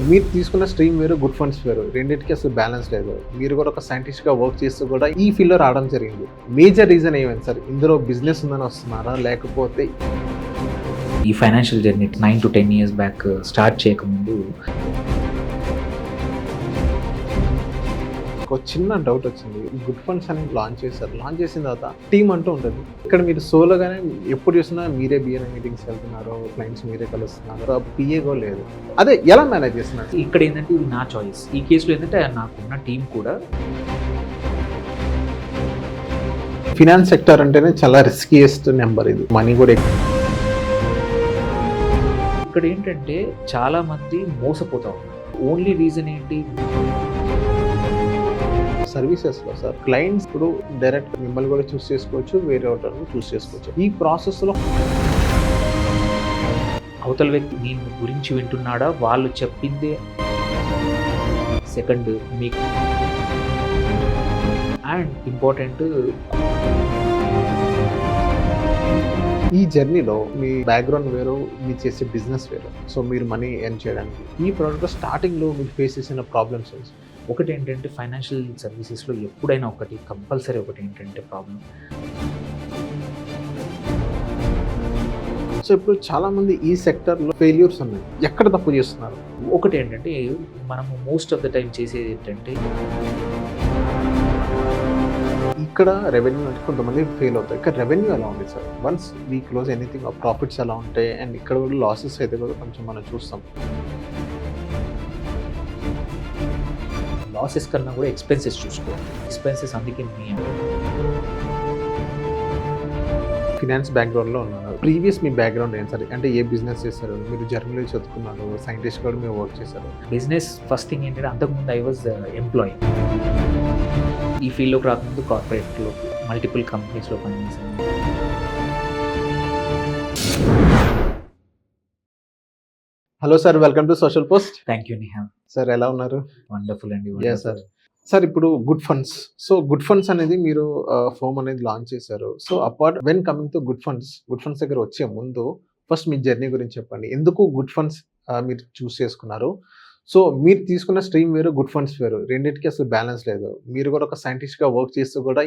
మీరు తీసుకున్న స్ట్రీమ్ వేరు, గుడ్ ఫండ్స్ వేరు. రెండిటికి అసలు బ్యాలెన్స్ లేదు. మీరు కూడా ఒక సైంటిస్ట్‌గా వర్క్ చేస్తూ కూడా ఈ ఫీల్డ్‌లో రావడం జరిగింది. మేజర్ రీజన్ ఏమైంది సార్? ఇందులో బిజినెస్ ఉందని వస్తున్నారా? లేకపోతే ఈ financial journey 9 to 10 years back start చేయకముందు ఒక చిన్న డౌట్ వచ్చింది. గుడ్ ఫండ్స్ అనేది లాంచ్ చేశారు. లాంచ్ చేసిన తర్వాత టీమ్ అంటూ ఉంటుంది. ఇక్కడ మీరు సోలోగానే ఎప్పుడు చూసినా మీరే బిఎన్ఐ మీటింగ్స్‌కి వెళ్తున్నారు. క్లయింట్స్ మీరే కలుస్తున్నారు. పిఏ కూడా లేదు. అదే ఎలా మేనేజ్ చేస్తున్నారు? ఇక్కడ ఏంటంటే ఇది నా చాయిస్. ఈ కేసులో ఏంటంటే నాకున్న టీం కూడా ఫినాన్స్ సెక్టర్ అంటేనే చాలా రిస్కీయెస్ట్ నెంబర్ ఇది. మనీ కూడా ఇక్కడ ఏంటంటే చాలా మంది మోసపోతా ఉన్నారు. ఓన్లీ రీజన్ ఏంటి? సర్వీసెస్లో సార్ క్లయింట్స్ ఇప్పుడు డైరెక్ట్ మిమ్మల్ని కూడా చూస్ చేసుకోవచ్చు, వేరే ఒకటి చూస్ చేసుకోవచ్చు. ఈ ప్రాసెస్లో అవతల వ్యక్తి నేను గురించి వింటున్నాడా, వాళ్ళు చెప్పిందే సెకండ్ మీకు అండ్ ఇంపార్టెంట్. ఈ జర్నీలో మీ బ్యాక్గ్రౌండ్ వేరు, మీరు చేసే బిజినెస్ వేరు. సో మీరు మనీ ఎర్న్ చేయడానికి ఈ ప్రోడక్ట్లో స్టార్టింగ్లో మీరు ఫేస్ చేసిన ప్రాబ్లమ్స్ ఒకటి ఏంటంటే ఫైనాన్షియల్ సర్వీసెస్లో ఎప్పుడైనా ఒకటి కంపల్సరీ ఒకటి ఏంటంటే ప్రాబ్లం. సో ఇప్పుడు చాలా మంది ఈ సెక్టర్లో ఫెయిల్యూర్స్ ఉన్నాయి. ఎక్కడ తప్పు చేస్తున్నారు? ఒకటి ఏంటంటే మనము మోస్ట్ ఆఫ్ ద టైం చేసేది ఏంటంటే ఇక్కడ రెవెన్యూ అంటే కొంతమంది ఫెయిల్ అవుతారు. ఇక్కడ రెవెన్యూ ఎలా ఉంది sir? Once we close anything, profits ఎలా ఉంటాయి? అండ్ ఇక్కడ కూడా లాసెస్ అయితే కూడా కొంచెం మనం చూస్తాం. లాసెస్ కన్నా కూడా ఎక్స్పెన్సెస్ చూసుకోవాలి. ఎక్స్పెన్సెస్ అందుకే మెయిన్. ఫినాన్స్ బ్యాక్గ్రౌండ్లో ఉన్నారు. ప్రీవియస్ మీ బ్యాక్గ్రౌండ్ ఏంటి సార్? అంటే ఏ బిజినెస్ చేస్తారు? మీరు జర్నలీలో చదువుకున్నారు, సైంటిస్ట్ కూడా మీరు వర్క్ చేశారు. బిజినెస్ ఫస్ట్ థింగ్ ఏంటంటే అంతకుముందు ఐ వాజ్ ఎంప్లాయీ. ఈ ఫీల్డ్లోకి రాకముందు కార్పొరేట్లో మల్టిపుల్ కంపెనీస్లో పనిచేశాను. Hello sir, welcome to social post. Thank you Nihal. Sir ఎలా ఉన్నారు? వండర్ఫుల్ అండి. సార్ సార్ ఇప్పుడు good funds. So good funds అనేది మీరు ఫోమ్ అనేది లాంచ్ చేశారు. So apart when coming to good funds దగ్గర వచ్చే ముందు ఫస్ట్ మీ జర్నీ గురించి చెప్పండి. ఎందుకు గుడ్ ఫండ్స్ మీరు చూస్ చేసుకున్నారు? సో మీరు తీసుకున్న స్ట్రీమ్ వేరు, గుడ్ ఫండ్స్ వేరు. రెండింటికి అసలు బ్యాలెన్స్ లేదు. మీరు కూడా ఒక సైంటిస్ట్గా వర్క్ చేస్తూ కూడా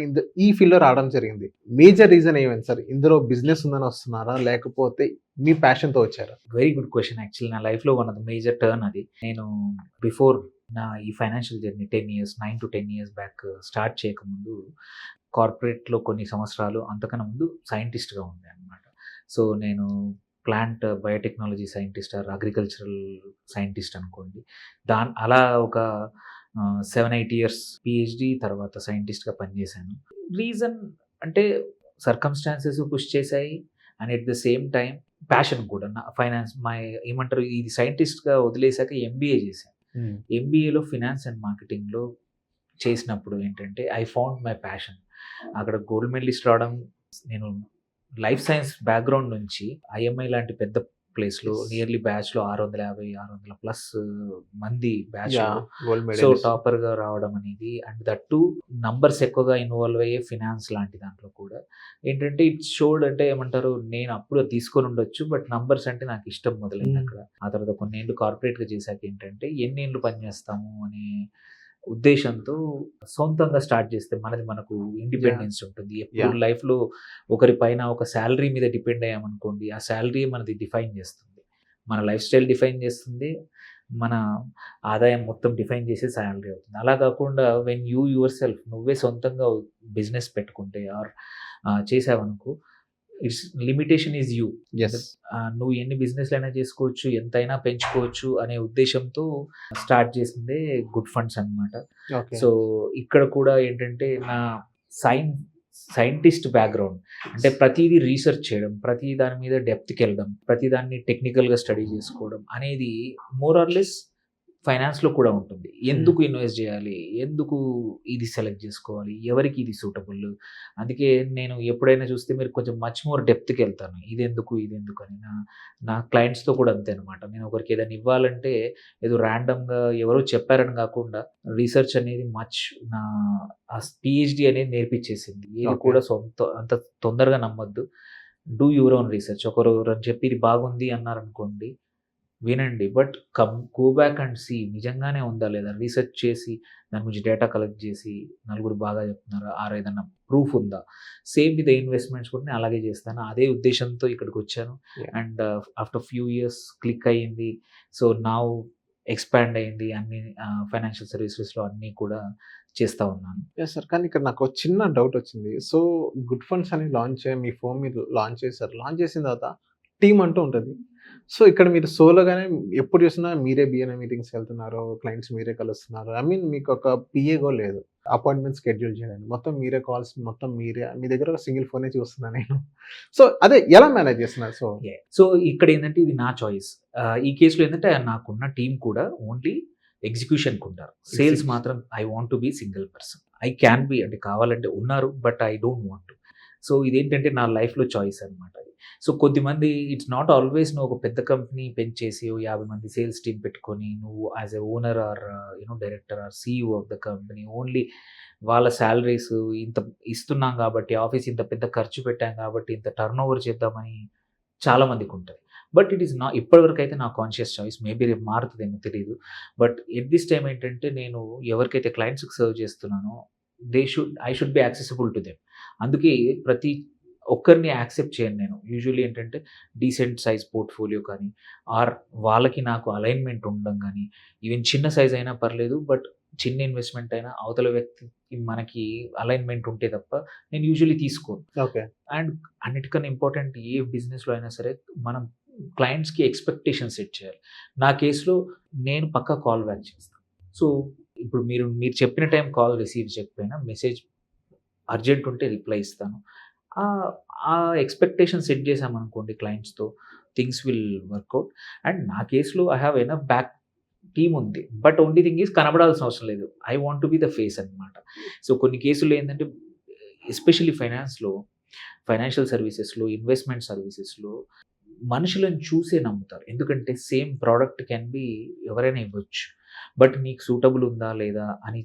ఈ ఫీల్డ్లో రావడం జరిగింది. మేజర్ రీజన్ ఏమైంది సార్? ఇందులో బిజినెస్ ఉందని వస్తున్నారా? లేకపోతే మీ ప్యాషన్తో వచ్చారా? Very good question. యాక్చువల్లీ నా లైఫ్లో one of the major turn అది. నేను బిఫోర్ నా ఈ financial journey 9 to 10 years back start చేయకముందు కార్పొరేట్లో కొన్ని సంవత్సరాలు, అంతకన్నా ముందు సైంటిస్ట్గా ఉండే అనమాట. సో నేను plant biotechnology scientist or agricultural scientist అనుకోండి. అలా ఒక 7-8 ఇయర్స్ పిహెచ్డి తర్వాత సైంటిస్ట్గా పనిచేశాను. రీజన్ అంటే సర్కమ్స్టాన్సెస్ పుష్ చేశాయి and at the same time passion కూడా. నా ఫైనాన్స్ ఏమంటారు, ఇది సైంటిస్ట్గా వదిలేశాక ఎంబీఏ చేశాను. ఎంబీఏలో ఫినాన్స్ అండ్ మార్కెటింగ్లో చేసినప్పుడు ఏంటంటే ఐ ఫౌండ్ మై ప్యాషన్. అక్కడ గోల్డ్ మెడలిస్ట్ రావడం, నేను లైఫ్ సైన్స్ బ్యాక్గ్రౌండ్ నుంచి ఐఎంఐ లాంటి పెద్ద ప్లేస్లో నియర్లీ బ్యాచ్లో 650-600+ మంది బ్యాచ్లో సో టాపర్గా రావడం అనేది, అండ్ దట్ టు నంబర్స్ ఎక్కువగా ఇన్వాల్వ్ అయ్యే ఫినాన్స్ లాంటి దాంట్లో కూడా ఏంటంటే ఇట్స్ షోడ్. అంటే ఏమంటారు, నేను అప్పుడు తీసుకొని ఉండొచ్చు బట్ నంబర్స్ అంటే నాకు ఇష్టం మొదలైంది అక్కడ. ఆ తర్వాత కొన్నేళ్ళు కార్పొరేట్గా చేశాక ఏంటంటే ఎన్నేళ్ళు పనిచేస్తాము అనే ఉద్దేశంతో సొంతంగా స్టార్ట్ చేస్తే మనకు ఇండిపెండెన్స్ ఉంటుంది. ఎప్పుడు లైఫ్లో ఒకరి పైన ఒక శాలరీ మీద డిపెండ్ అయ్యామనుకోండి, ఆ శాలరీ మనది డిఫైన్ చేస్తుంది, మన లైఫ్ స్టైల్ డిఫైన్ చేస్తుంది, మన ఆదాయం మొత్తం డిఫైన్ చేసే శాలరీ అవుతుంది. అలా కాకుండా వెన్ యువర్ సెల్ఫ్ నువ్వే సొంతంగా బిజినెస్ పెట్టుకుంటే ఆర్ చేసావనుకో, ఇట్స్ లిమిటేషన్ ఈజ్ యూ. నువ్వు ఎన్ని బిజినెస్లు అయినా చేసుకోవచ్చు, ఎంతైనా పెంచుకోవచ్చు అనే ఉద్దేశంతో స్టార్ట్ చేసిందే గుడ్ ఫండ్స్ అనమాట. సో ఇక్కడ కూడా ఏంటంటే నా సైంటిస్ట్ బ్యాక్గ్రౌండ్ అంటే ప్రతిదీ రీసెర్చ్ చేయడం, ప్రతి దాని మీద డెప్త్కి వెళ్ళడం, ప్రతి దాన్ని టెక్నికల్గా స్టడీ చేసుకోవడం అనేది మోర్ ఆర్ లెస్ ఫైనాన్స్లో కూడా ఉంటుంది. ఎందుకు ఇన్వెస్ట్ చేయాలి, ఎందుకు ఇది సెలెక్ట్ చేసుకోవాలి, ఎవరికి ఇది సూటబుల్. అందుకే నేను ఎప్పుడైనా చూస్తే మీరు కొంచెం మచ్ మోర్ డెప్త్కి వెళ్తాను, ఇది ఎందుకు అని. నా క్లయింట్స్తో కూడా అంతే అనమాట. నేను ఒకరికి ఏదైనా ఇవ్వాలంటే ఏదో ర్యాండమ్గా ఎవరో చెప్పారని కాకుండా రీసెర్చ్ అనేది నా పిహెచ్డి అనేది నేర్పించేసింది. ఇది కూడా అంత తొందరగా నమ్మొద్దు. Do your own research. ఒకరు చెప్పి ఇది బాగుంది అన్నారనుకోండి, వినండి. But go back and see నిజంగానే ఉందా లేదా? రీసెర్చ్ చేసి దాని గురించి డేటా కలెక్ట్ చేసి నలుగురు బాగా చెప్తున్నారా? ఆర్ ఏదన్నా ప్రూఫ్ ఉందా? సేమ్ విత్ ఇన్వెస్ట్‌మెంట్స్ కూడా నేను అలాగే చేస్తాను. అదే ఉద్దేశ్యంతో ఇక్కడికొచ్చాను. Yeah! And after few years click అయ్యింది. సో, నౌ ఎక్స్‌పాండ్ అయింది. అన్ని ఫైనాన్షియల్ సర్వీసెస్‌లో అన్నీ కూడా చేస్తా ఉన్నాను. యాహ్! సార్. కానీ ఇక్కడ నాకో చిన్న డౌటొచ్చింది. సో, గుడ్ ఫండ్స్ అని మీ ఫర్మ్ మీరు లాంచ్ చేశారు. లాంచ్ చేసిన తర్వాత టీమ్ అంటూ ఉంటది. సో, ఇక్కడ మీరు సోలోగానే ఎప్పుడు చూసినా మీరే బిఎన్ఐ మీటింగ్స్‌కెళ్తున్నారు. క్లయింట్స్ మీరే కలుస్తున్నారు. ఐ మీన్ మీకొక పీఏ గూడా లేదు. అపాయింట్‌మెంట్ షెడ్యూల్ చేయడానికి. మొత్తం మీరే కాల్స్ మొత్తం మీరే మీ దగ్గర ఒక సింగిల్ ఫోనే చూస్తున్నా నేను. సో, అదే ఎలా మేనేజ్ చేస్తున్నారు? సో సో, ఇక్కడేందంటే ఇది నా చాయిస్. ఈ కేస్‌లో ఏందంటే నాకున్న టీమ్ కూడా ఓన్లీ ఎగ్జిక్యూషన్‌కుంటారు. Sales execution. మాత్రం I want to be single person. I can be అంటే కావాలంటే ఉన్నారు. But I don't want to. So, ఇదేంటంటే నా లైఫ్‌లో చాయిస్ అనమాట అది. సో, కొద్దిమంది ఇట్స్ నాట్ ఆల్వేస్ నువ్వు ఒక పెద్ద కంపెనీ పెంచేసి ఓ 50 మంది సేల్స్ టీమ్ పెట్టుకొని నువ్వు as a owner or director or CEO of the company only వాళ్ళ సాలరీస్ ఇంత ఇస్తున్నాం కాబట్టి ఆఫీస్ ఇంత పెద్ద ఖర్చు పెట్టాం కాబట్టి ఇంత టర్నోవర్ చేద్దామని చాలా మందికుంటది. బట్ ఇట్ ఈస్ ఇప్పటివరకైతే నా కాన్షియస్ చాయిస్. మేబీ రేపు మారుతదేమో తెలీదు. బట్ ఎట్ దిస్ టైమ్ ఏంటంటే నేను ఎవరికైతే క్లయింట్స్‌కి సర్వ్ చేస్తున్నానో I should be accessible to them. అందుకే ప్రతి ఒక్కరిని యాక్సెప్ట్ చేయను నేను. యూజువల్లీ ఏంటంటే డీసెంట్ సైజ్ పోర్ట్‌ఫోలియో కానీ ఆర్ వాళ్ళకి నాకు అలైన్‌మెంట్ ఉండడం గానీ, ఈవెన్ చిన్న సైజ్ అయినా పర్లేదు. బట్ చిన్న ఇన్వెస్ట్‌మెంట్ అయినా అవతల వ్యక్తికి మనకి అలైన్‌మెంట్ ఉంటే తప్ప నేను యూజువల్లీ తీసుకోను. ఓకే. అండ్ అన్నిటికన్నా ఇంపార్టెంట్ ఏ బిజినెస్‌లో అయినా సరే మనం క్లయింట్స్‌కి ఎక్స్‌పెక్టేషన్ సెట్ చేయాలి. నా కేస్‌లో నేను పక్కా కాల్ బ్యాక్ చేస్తాను. సో, ఇప్పుడు మీరు చెప్పిన టైం కాల్ రిసీవ్ చేయకపోయినా మెసేజ్ అర్జెంట్ ఉంటే రిప్లై ఇస్తాను. ఆహ్, ఆ ఎక్స్‌పెక్టేషన్ సెట్ చేశామనుకోండి క్లయింట్స్‌తో థింగ్స్ విల్ వర్కౌట్. అండ్ నా కేస్‌లో I have enough back team ఉంది. బట్ ఓన్లీ థింగ్ ఈస్ కనపడాల్సిన అవసరం లేదు. I want to be the face అనమాట. సో, కొన్ని కేసుల్లో ఏందంటే ఎస్పెషల్లీ ఫైనాన్షియల్ సర్వీసెస్‌లో, ఇన్వెస్ట్‌మెంట్ సర్వీసెస్‌లో మనుషులను చూసే నమ్ముతారు. ఎందుకంటే సేమ్ ప్రొడక్ట్ కెన్ బి ఎవరైనా ఇవ్వచ్చు. బట్ నీకు సూటబుల్ ఉందా లేదా అని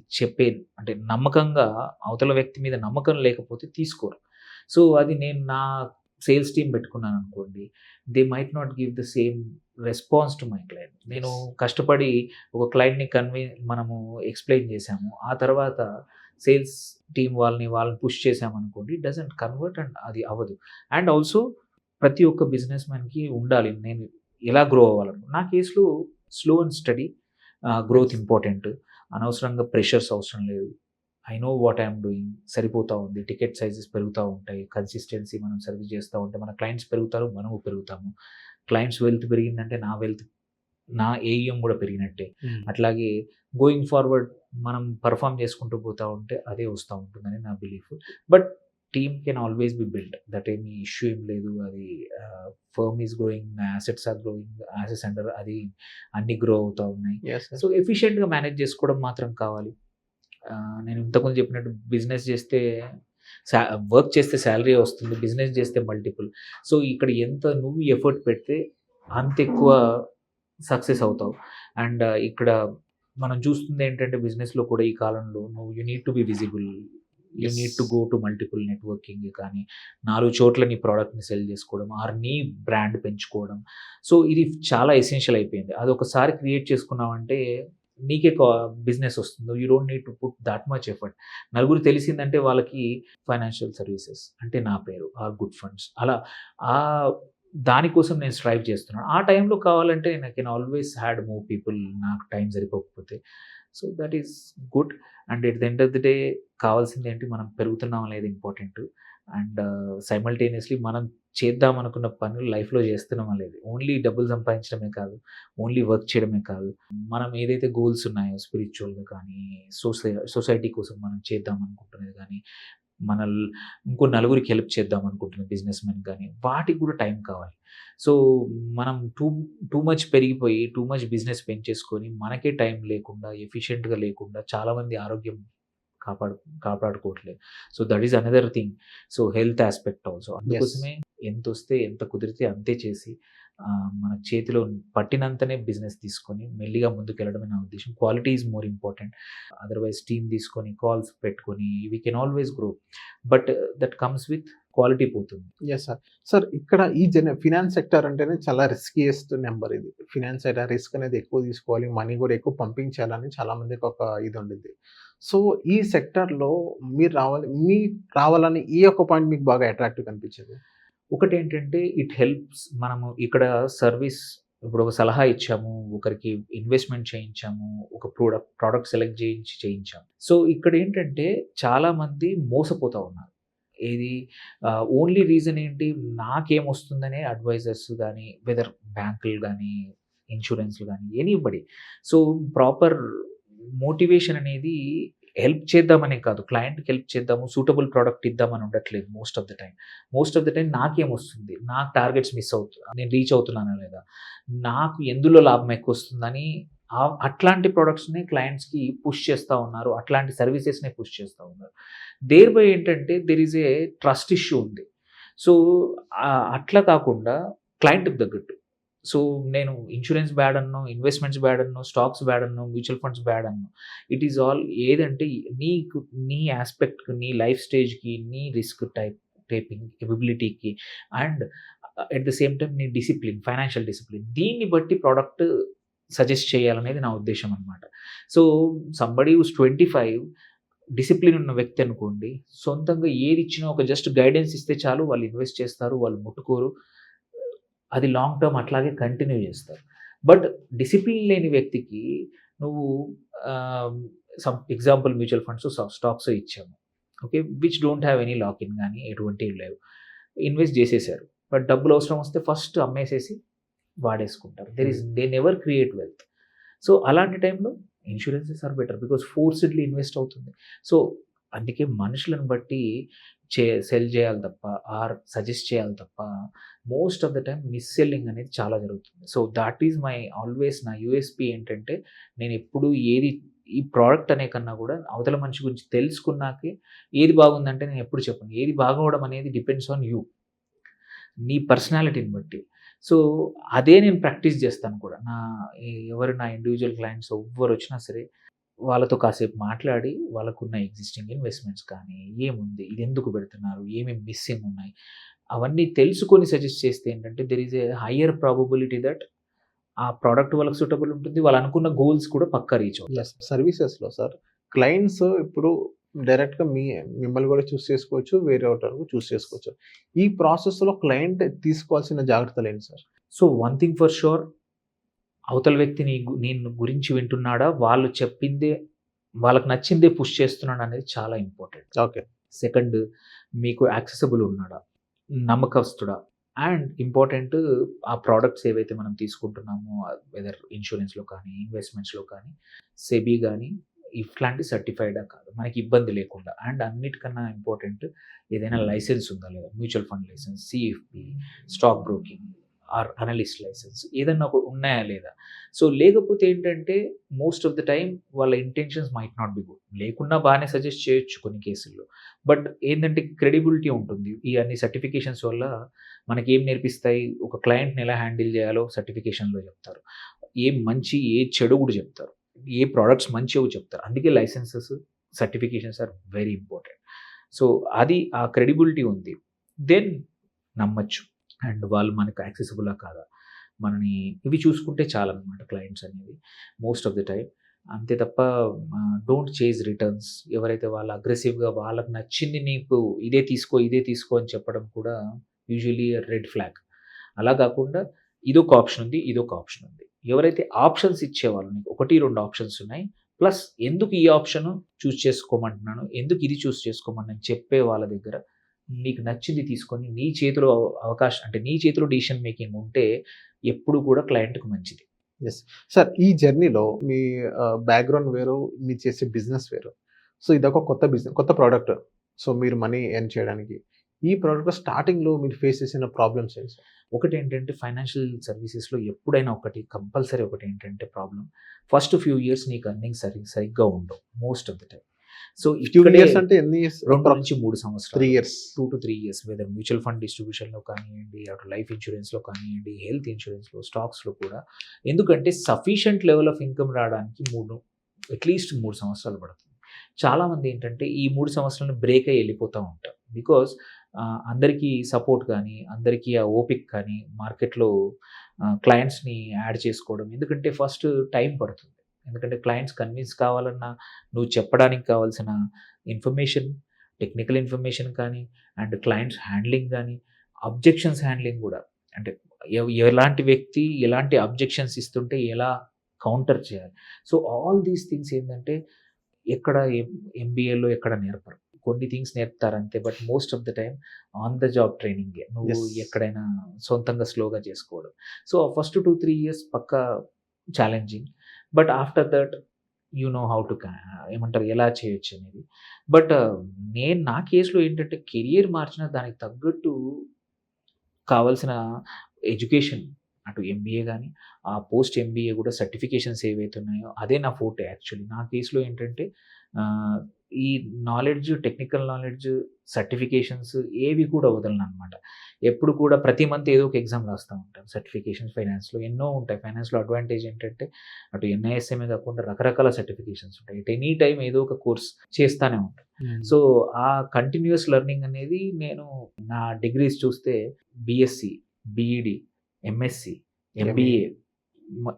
అంటే నమ్మకంగా అవతల వ్యక్తి మీద నమ్మకం లేకపోతే తీసుకోరు. సో, అది నేను నా సేల్స్ టీమ్ పెట్టుకున్నాననుకోండి. They might not give the same response to my client. నేను కష్టపడి ఒక క్లయింట్‌ని మనము ఎక్స్‌ప్లెయిన్ చేశాము. ఆ తర్వాత సేల్స్ టీమ్ వాళ్ళని పుష్ చేశామనుకోండి. ఇట్ డజంట్ కన్వర్ట్ అండ్ అది అవ్వదు. అండ్ ఆల్సో ప్రతి ఒక్క బిజినెస్ మ్యాన్‌కి ఉండాలి. నేను ఎలా గ్రో అవ్వాలని. నా కేస్‌లో slow and steady growth important. అనవసరంగా ప్రెషర్స్ అవసరం లేదు. I know what I am doing సరిపోతా ఉంది. టికెట్ సైజెస్ పెరుగుతా ఉంటాయి. కన్సిస్టెన్సీ మనం సర్వీస్ చేస్తా ఉంటే మన క్లయింట్స్ పెరుగుతారు. మనము పెరుగుతాము. క్లయింట్స్ వెల్త్ పెరిగిందంటే నా ఏఈఎం కూడా పెరిగినట్టే. అట్లాగే గోయింగ్ ఫార్వర్డ్ మనం పెర్ఫార్మ్ చేసుకుంటూ పోతా ఉంటే అదే వస్తా ఉంటుందని నా belief. But team can always be build. That ఏమి ఇష్యూ ఏం లేదు. అది firm is growing, assets are growing, assets under అది అన్నీ గ్రో అవుతా ఉన్నాయి. Yes sir. సో, ఎఫిషియెంట్‌గా మేనేజ్ చేసుకోవడం మాత్రం కావాలి. నేను ఇంతకుముందు చెప్పినట్టు బిజినెస్ చేస్తే సా వర్క్ చేస్తే సాలరీ వస్తుంది. బిజినెస్ చేస్తే మల్టిపుల్. సో, ఇక్కడ ఎంత నువ్వు ఎఫర్ట్ పెడితే అంత ఎక్కువ సక్సెస్ అవుతావు. అండ్ ఇక్కడ మనం చూస్తుంది ఏంటంటే బిజినెస్‌లో కూడా ఈ కాలంలో you need to B visible. You yes. Need to go to multiple networking కానీ, 4 చోట్ల నీ ప్రొడక్ట్‌ని సెల్ చేసుకోవడం, ఆర్ నీ బ్రాండ్ పెంచుకోవడం. సో, ఇది చాలా ఎసెన్షియల్ అయిపోయింది. అదొకసారి క్రియేట్ చేసుకున్నావంటే నీకే బిజినెస్ వస్తుంది. You don't need to put that much effort. నలుగురు తెలిసిందంటే వాళ్ళకి ఫైనాన్షియల్ సర్వీసెస్ అంటే నా పేరు ఆర్ గుడ్ ఫండ్స్ అలా ఆహ్, దానికోసం నేను స్ట్రైవ్ చేస్తున్నాను. ఆ టైంలో కావాలంటే I can always add more people నాకు టైం సరిపోకపోతే. So, that is good. And at the end of the day కావాల్సిందేంటి మనం పెరుగుతున్నామా లేదా ఇంపార్టెంట్. అండ్ సైమల్టేనియస్‌లీ మనం చేద్దామనుకున్న పనులు లైఫ్‌లో చేస్తున్నామా లేదు. ఓన్లీ డబ్బులు సంపాదించడమే కాదు. ఓన్లీ వర్క్ చేయడమే కాదు. మనం ఏదైతే గోల్స్ ఉన్నాయో స్పిరిచ్యువల్‌గా కానీ, సొసైటీ కోసం మనం చేద్దాం అనుకుంటున్నది గానీ, ఇంకో నలుగురికి హెల్ప్ చేద్దాం అనుకుంటున్న బిజినెస్ మెన్ గానీ, వాటికి కూడా టైం కావాలి. సో, మనం టూ మచ్ పెరిగిపోయి, టూ మచ్ బిజినెస్ పెంచేసుకొని, మనకే టైం లేకుండా, ఎఫిషియెంట్‌గా లేకుండా చాలామంది ఆరోగ్యం కాపాడు కాపాడుకోవట్లేదు. So, that is another thing. So, health aspect also. Yes. అందుకోసమే ఎంతొస్తే, ఎంత కుదిరితే అంతే చేసి మన చేతిలో పట్టినంతనే బిజినెస్ తీసుకొని మెల్లిగా ముందుకెళ్ళడమే నా ఉద్దేశ్యం. Quality is more important. Otherwise team తీసుకొని, కాల్స్ పెట్టుకొని we can always grow. But that comes with quality పోతుంది. Yes sir. సార్ ఇక్కడ ఈ ఫినాన్స్ సెక్టార్ అంటేనే చాలా రిస్కీయెస్ట్ నెంబర్ ఇది. ఫినాన్స్ సెక్టార్ రిస్క్ అనేది ఎక్కువ తీసుకోవాలి. మనీ కూడా ఎక్కువ పంపించాలని చాలా మందికి ఒక ఇది ఉండిద్ది. సో ఈ సెక్టార్‌లో రావాలని ఈ యొక్క పాయింట్ మీకు బాగా అట్రాక్టివ్‌గా అనిపించింది? ఒకటేంటంటే ఇట్ హెల్ప్స్. మనము ఇక్కడ సర్వీస్ ఇప్పుడు ఒక సలహా ఇచ్చాము, ఒకరికి ఇన్వెస్ట్‌మెంట్ చేయించాము, ఒక ప్రొడక్ట్ సెలెక్ట్ చేయించాము. సో ఇక్కడేంటంటే చాలామంది మోసపోతా ఉన్నారు. ఏది ఓన్లీ రీజన్ ఏంటి, నాకేమొస్తుందనే అడ్వైజర్స్ గానీ, వెదర్ బ్యాంకులు గానీ, ఇన్స్యూరెన్స్‌లు గానీ, ఎనీబడీ. సో ప్రాపర్ మోటివేషన్ అనేది హెల్ప్ చేద్దామనే కాదు, క్లయింట్‌కి హెల్ప్ చేద్దాము, సూటబుల్ ప్రొడక్ట్ ఇద్దామని ఉండట్లేదు most of the time. Most of the time నాకేమొస్తుంది, నాకు టార్గెట్స్ మిస్ నేను రీచ్ అవుతున్నానా లేదా, నాకు ఎందులో లాభం ఎక్కువొస్తుందని అట్లాంటి ప్రొడక్ట్స్‌ని క్లయింట్స్‌కి పుష్ చేస్తా ఉన్నారు. అట్లాంటి సర్వీసెస్‌ని పుష్ చేస్తా ఉన్నారు. దేర్ బై ఏంటంటే there is a trust issue ఉంది. సో అట్లా కాకుండా క్లయింట్‌కి తగ్గట్టు. సో నేను ఇన్స్యూరెన్స్ బ్యాడ్ అనను, ఇన్వెస్ట్‌మెంట్స్ బ్యాడ్ అనను, స్టాక్స్ బ్యాడ్ అనను, మ్యూచువల్ ఫండ్స్ బ్యాడ్ అనను. ఇట్ ఈస్ ఆల్ ఏదంటే నీకు నీ యాస్పెక్ట్‌కి, నీ లైఫ్ స్టేజ్‌కి, నీ రిస్క్ టేకింగ్ ఎబిలిటీకి and at the same time నీ డిసిప్లిన్, ఫైనాన్షియల్ డిసిప్లిన్, దీన్ని బట్టి ప్రొడక్ట్ సజెస్ట్ చేయాలనేది నా ఉద్దేశ్యం అనమాట. సో సంబడీ హూస్ 25 డిసిప్లిన్ ఉన్న వ్యక్తి అనుకోండి, సొంతంగా ఏది ఇచ్చినా ఒక జస్ట్ గైడెన్స్ ఇస్తే చాలు, వాళ్ళు ఇన్వెస్ట్ చేస్తారు, వాళ్ళు ముట్టుకోరు. అది లాంగ్ టర్మ్ అట్లాగే కంటిన్యూ చేస్తారు. బట్ డిసిప్లిన్ లేని వ్యక్తికి నువ్వు some example mutual funds, stocks ఇచ్చాము. Okay, which don't have any lock in కానీ ఎటువంటివి లేవు. ఇన్వెస్ట్ చేసేసారు. బట్ డబ్బులు అవసరం వస్తే ఫస్ట్ అమ్మేసేసి వాడేసుకుంటారు. They never create wealth. So అలాంటి టైంలో insurances are better because forcedly invest అవుతుంది. సో అందుకే మనుషులను బట్టి సెల్ చేయాలి తప్ప, ఆర్ సజెస్ట్ చేయాలి తప్ప, most of the time miss selling అనేది చాలా జరుగుతుంది. So that is my always నా యూఎస్పీ ఏంటంటే, నేను ఎప్పుడు ఈ ప్రోడక్ట్ అనే కన్నా కూడా అవతల మనిషి గురించి తెలుసుకున్నాకే ఏది బాగుందంటే నేను ఎప్పుడు చెప్పను. ఏది బాగోవడం అనేది డిపెండ్స్ ఆన్ యూ, నీ పర్సనాలిటీని బట్టి. సో అదే నేను ప్రాక్టీస్ చేస్తాను కూడా. నా ఇండివిజువల్ క్లయింట్స్ ఎవ్వరు వచ్చినా సరే వాళ్ళతో కాసేపు మాట్లాడి, వాళ్ళకున్న ఎగ్జిస్టింగ్ ఇన్వెస్ట్మెంట్స్ కానీ, ఏముంది, ఇది ఎందుకు పెడుతున్నారు, ఏమేమి మిస్సింగ్ ఉన్నాయి, అవన్నీ తెలుసుకొని సజెస్ట్ చేస్తే ఏంటంటే there is a higher probability that ఆ ప్రోడక్ట్ వాళ్ళకి సూటబుల్ ఉంటుంది, వాళ్ళు అనుకున్న గోల్స్ కూడా పక్కా రీచ్ అవుతాయి. సర్వీసెస్‌లో సార్ క్లయింట్స్ ఇప్పుడు డైరెక్ట్‌గా మిమ్మల్ని కూడా చూస్ చేసుకోవచ్చు, వేరే ఒకటి చూస్ చేసుకోవచ్చు. ఈ ప్రాసెస్‌లో క్లయింట్ తీసుకోవాల్సిన జాగ్రత్తలు ఏంటి sir? So one thing for sure, అవతల వ్యక్తి నేను గురించి వింటున్నాడా, వాళ్ళు చెప్పిందే, వాళ్ళకి నచ్చిందే పుష్ చేస్తున్నాడు అనేది చాలా ఇంపార్టెంట్. ఓకే. సెకండ్, మీకు యాక్సెసిబుల్ ఉన్నాడా, నమ్మకస్తుడా, అండ్ ఇంపార్టెంట్ ఆ ప్రోడక్ట్స్ ఏవైతే మనం తీసుకుంటున్నామో వెదర్ ఇన్సూరెన్స్‌లో కానీ, ఇన్వెస్ట్మెంట్స్‌లో కానీ, సెబీ కానీ ఇట్లాంటి సర్టిఫైడా కాదు, మనకి ఇబ్బంది లేకుండా. అండ్ అన్నిటికన్నా ఇంపార్టెంట్ ఏదైనా లైసెన్స్ ఉందా లేదా, mutual fund licence, CFP, stock broking or analyst licence ఏదన్నా ఉన్నాయా లేదా. సో లేకపోతే ఏంటంటే మోస్ట్ ఆఫ్ ద టైమ్ వాళ్ళ intentions might not be good. లేకున్నా బాగానే సజెస్ట్ చేయొచ్చు కొన్ని కేసుల్లో. బట్ ఏంటంటే క్రెడిబిలిటీ ఉంటుంది. ఈ అన్ని సర్టిఫికేషన్స్ వల్ల మనకి ఏం నేర్పిస్తాయి, ఒక క్లయింట్ని ఎలా హ్యాండిల్ చేయాలో సర్టిఫికేషన్లో చెప్తారు, ఏం మంచి ఏ చెడు కూడా చెప్తారు, ఏ ప్రోడక్ట్స్ మంచివి చెప్తారు. అందుకే licences, certifications are very important. So అది ఆ క్రెడిబిలిటీ ఉంది, దెన్ నమ్మచ్చు. అండ్ వాళ్ళు మనకు యాక్సెసిబులా కాదా, మనని ఇవి చూసుకుంటే చాలన్నమాట క్లయింట్స్ అనేది మోస్ట్ ఆఫ్ ద టైం. అంతే తప్ప డోంట్ చేజ్ రిటర్న్స్. ఎవరైతే వాళ్ళు అగ్రెసివ్గా వాళ్ళకి నచ్చింది నీకు ఇదే తీసుకో అని చెప్పడం కూడా యూజువలీ రెడ్ ఫ్లాగ్. అలా కాకుండా ఇదొక ఆప్షన్ ఉంది, ఇదొక ఆప్షన్ ఉంది. ఎవరైతే ఆప్షన్స్ ఇచ్చేవాళ్ళు, నీకు 1-2 ఆప్షన్స్ ఉన్నాయి, ప్లస్ ఎందుకు ఈ ఆప్షన్ చూస్ చేసుకోమంటున్నాను, ఎందుకు ఇది చూస్ చేసుకోమని చెప్పే వాళ్ళ దగ్గర నీకు నచ్చింది తీసుకొని నీ చేతిలో అవకాశం, అంటే నీ చేతిలో డిసిషన్ మేకింగ్ ఉంటే ఎప్పుడు కూడా క్లయింట్‌కి మంచిది. యెస్. సార్ ఈ జర్నీలో మీ బ్యాక్‌గ్రౌండ్ వేరు, మీరు చేసే బిజినెస్ వేరు. సో ఇదొక కొత్త బిజినెస్, కొత్త ప్రొడక్ట్. సో మీరు మనీ ఎర్న్ చేయడానికి ఈ ప్రొడక్ట్ స్టార్టింగ్‌లో మీరు ఫేస్ చేసిన ప్రాబ్లమ్స్ ఏంటి సార్? ఒకటేంటంటే ఫైనాన్షియల్ సర్వీసెస్‌లో ఎప్పుడైనా కంపల్సరీ ఒకటేంటంటే ప్రాబ్లమ్, ఫస్ట్ ఫ్యూ ఇయర్స్ నీకు ఎర్నింగ్ సరిగ్గా ఉండవు most of the time. So few years అంటే ఎన్ని ఇయర్స్? 2-3 సంవత్సరాలు. 3 years. 2-3 years whether mutual fund డిస్ట్రిబ్యూషన్‌లో కానివ్వండి, అటు లైఫ్ ఇన్సూరెన్స్‌లో కానివ్వండి, హెల్త్ ఇన్సూరెన్స్‌లో, స్టాక్స్‌లో కూడా. ఎందుకంటే సఫిషియంట్ లెవెల్ ఆఫ్ ఇన్కమ్ రావడానికి అట్లీస్ట్ 3 సంవత్సరాలు పడుతుంది. చాలామంది ఏంటంటే ఈ 3 సంవత్సరాలను బ్రేక్ అయ్యి వెళ్ళిపోతూ ఉంటారు. బికాజ్ అందరికీ సపోర్ట్ కానీ, అందరికీ ఆ ఓపిక కానీ మార్కెట్‌లో క్లయింట్స్‌ని యాడ్ చేసుకోవడం. ఎందుకంటే ఫస్ట్ టైం పడుతుంది. ఎందుకంటే క్లయింట్స్ కన్విన్స్ కావాలన్నా, నువ్వు చెప్పడానికి కావాల్సిన ఇన్ఫర్మేషన్, టెక్నికల్ ఇన్ఫర్మేషన్ కానీ, అండ్ క్లయింట్స్ హ్యాండ్లింగ్ గానీ, అబ్జెక్షన్స్ హ్యాండ్లింగ్ గూడా. అంటే ఎలాంటి వ్యక్తి ఎలాంటి అబ్జెక్షన్స్ ఇస్తుంటే ఎలా కౌంటర్ చేయాలి. సో, ఆల్ దీస్ థింగ్స్ ఏందంటే ఎక్కడ ఎంబీఏలో ఎక్కడ నేర్పరు. కొన్ని థింగ్స్ నేర్పుతారంతే. But most of the time on the job ట్రైనింగే. నువ్వు యెస్. ఎక్కడైనా సొంతంగా స్లోగా చేసుకోవడం. సో, ఫస్ట్ 2, 3 ఇయర్స్ పక్కా challenging. But after that you know how to ఏమంటారు ఎలా చేయొచ్చనేది. బట్ నా కేస్‌లో ఏంటంటే కెరియర్ మార్చినా దానికి తగ్గట్టు కావాల్సిన ఎడ్యుకేషన్ అటు ఎంబీఏ గానీ, ఆ పోస్ట్ ఎంబీఏ గూడా సర్టిఫికేషన్స్ ఏవైతే ఉన్నాయో అదే నా ఫోర్టే యాక్చువల్లీ. నా కేస్‌లో ఏంటంటే ఈ నాలెడ్జ్, టెక్నికల్ నాలెడ్జ్, సర్టిఫికేషన్స్ ఏవి కూడా వదలననమాట. ఎప్పుడు కూడా ప్రతి మంత్ ఏదో ఒక ఎగ్జామ్ రాస్తా ఉంటాను. సర్టిఫికేషన్స్ ఫైనాన్స్‌లో ఎన్నో ఉంటాయి. ఫైనాన్స్‌లో అడ్వాంటేజ్ ఏంటంటే అటు ఎన్ఐఎస్ఎమే కాకుండా రకరకాల సర్టిఫికేషన్స్ ఉంటాయి. ఎట్ ఎనీ టైమ్ ఏదో ఒక కోర్స్ చేస్తానే ఉంటాను. సో, ఆ కంటిన్యూయస్ లెర్నింగ్ అనేది నేను నా డిగ్రీస్ చూస్తే బీఎస్సీ, బీఈడీ, ఎంఎస్సీ, ఎంబీఏ,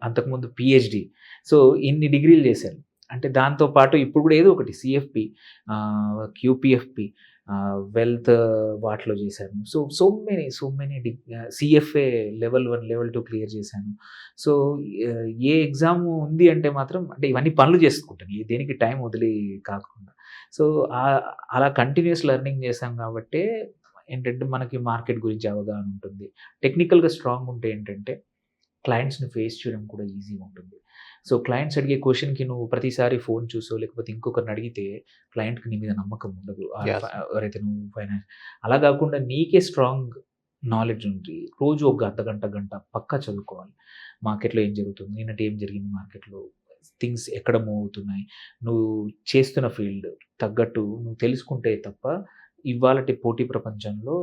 అంతకుముందు పీహెచ్‌డీ. సో, ఇన్ని డిగ్రీలు చేశాను. అంటే దాంతో పాటు ఇప్పుడు కూడా ఏదో ఒకటి సీఎఫ్‌పీ, క్యూపీఎఫ్‌పీ, వెల్త్ వాటిలో చేశాను. So many CFA level 1, level 2 clear చేశాను. సో, ఏ ఎగ్జామ్ ఉంది అంటే మాత్రం అంటే ఇవన్నీ పనులు చేసుకుంటాను. దేనికి టైం వదిలి కాకుండా. సో, అలా కంటిన్యూయస్ లెర్నింగ్ చేశాం కాబట్టే ఏంటంటే మనకి మార్కెట్ గురించి అవగాహన ఉంటుంది. టెక్నికల్‌గా స్ట్రాంగ్ ఉంటే ఏంటంటే క్లయింట్స్‌ని ఫేస్ చేయడం కూడా ఈజీగా ఉంటుంది. సో, క్లయింట్స్ అడిగే క్వెషన్‌కి నువ్వు ప్రతిసారి ఫోన్ చూసో లేకపోతే ఇంకొకరిని అడిగితే క్లయింట్‌కి నీ మీద నమ్మకం ఉండదు. Yes. ఎవరైతే నువ్వు అలా కాకుండా నీకే స్ట్రాంగ్ నాలెడ్జ్ ఉంది. రోజు ఒక గంట పక్కా చదువుకోవాలి. మార్కెట్‌లో ఏం జరుగుతుంది? నిన్నటి ఏం జరిగింది మార్కెట్‌లో? థింగ్స్ ఎక్కడ మూవ్ అవుతున్నాయి? నువ్వు చేస్తున్న ఫీల్డ్ తగ్గట్టు నువ్వు తెలుసుకుంటే తప్ప ఇవాళటి పోటీ ప్రపంచంలో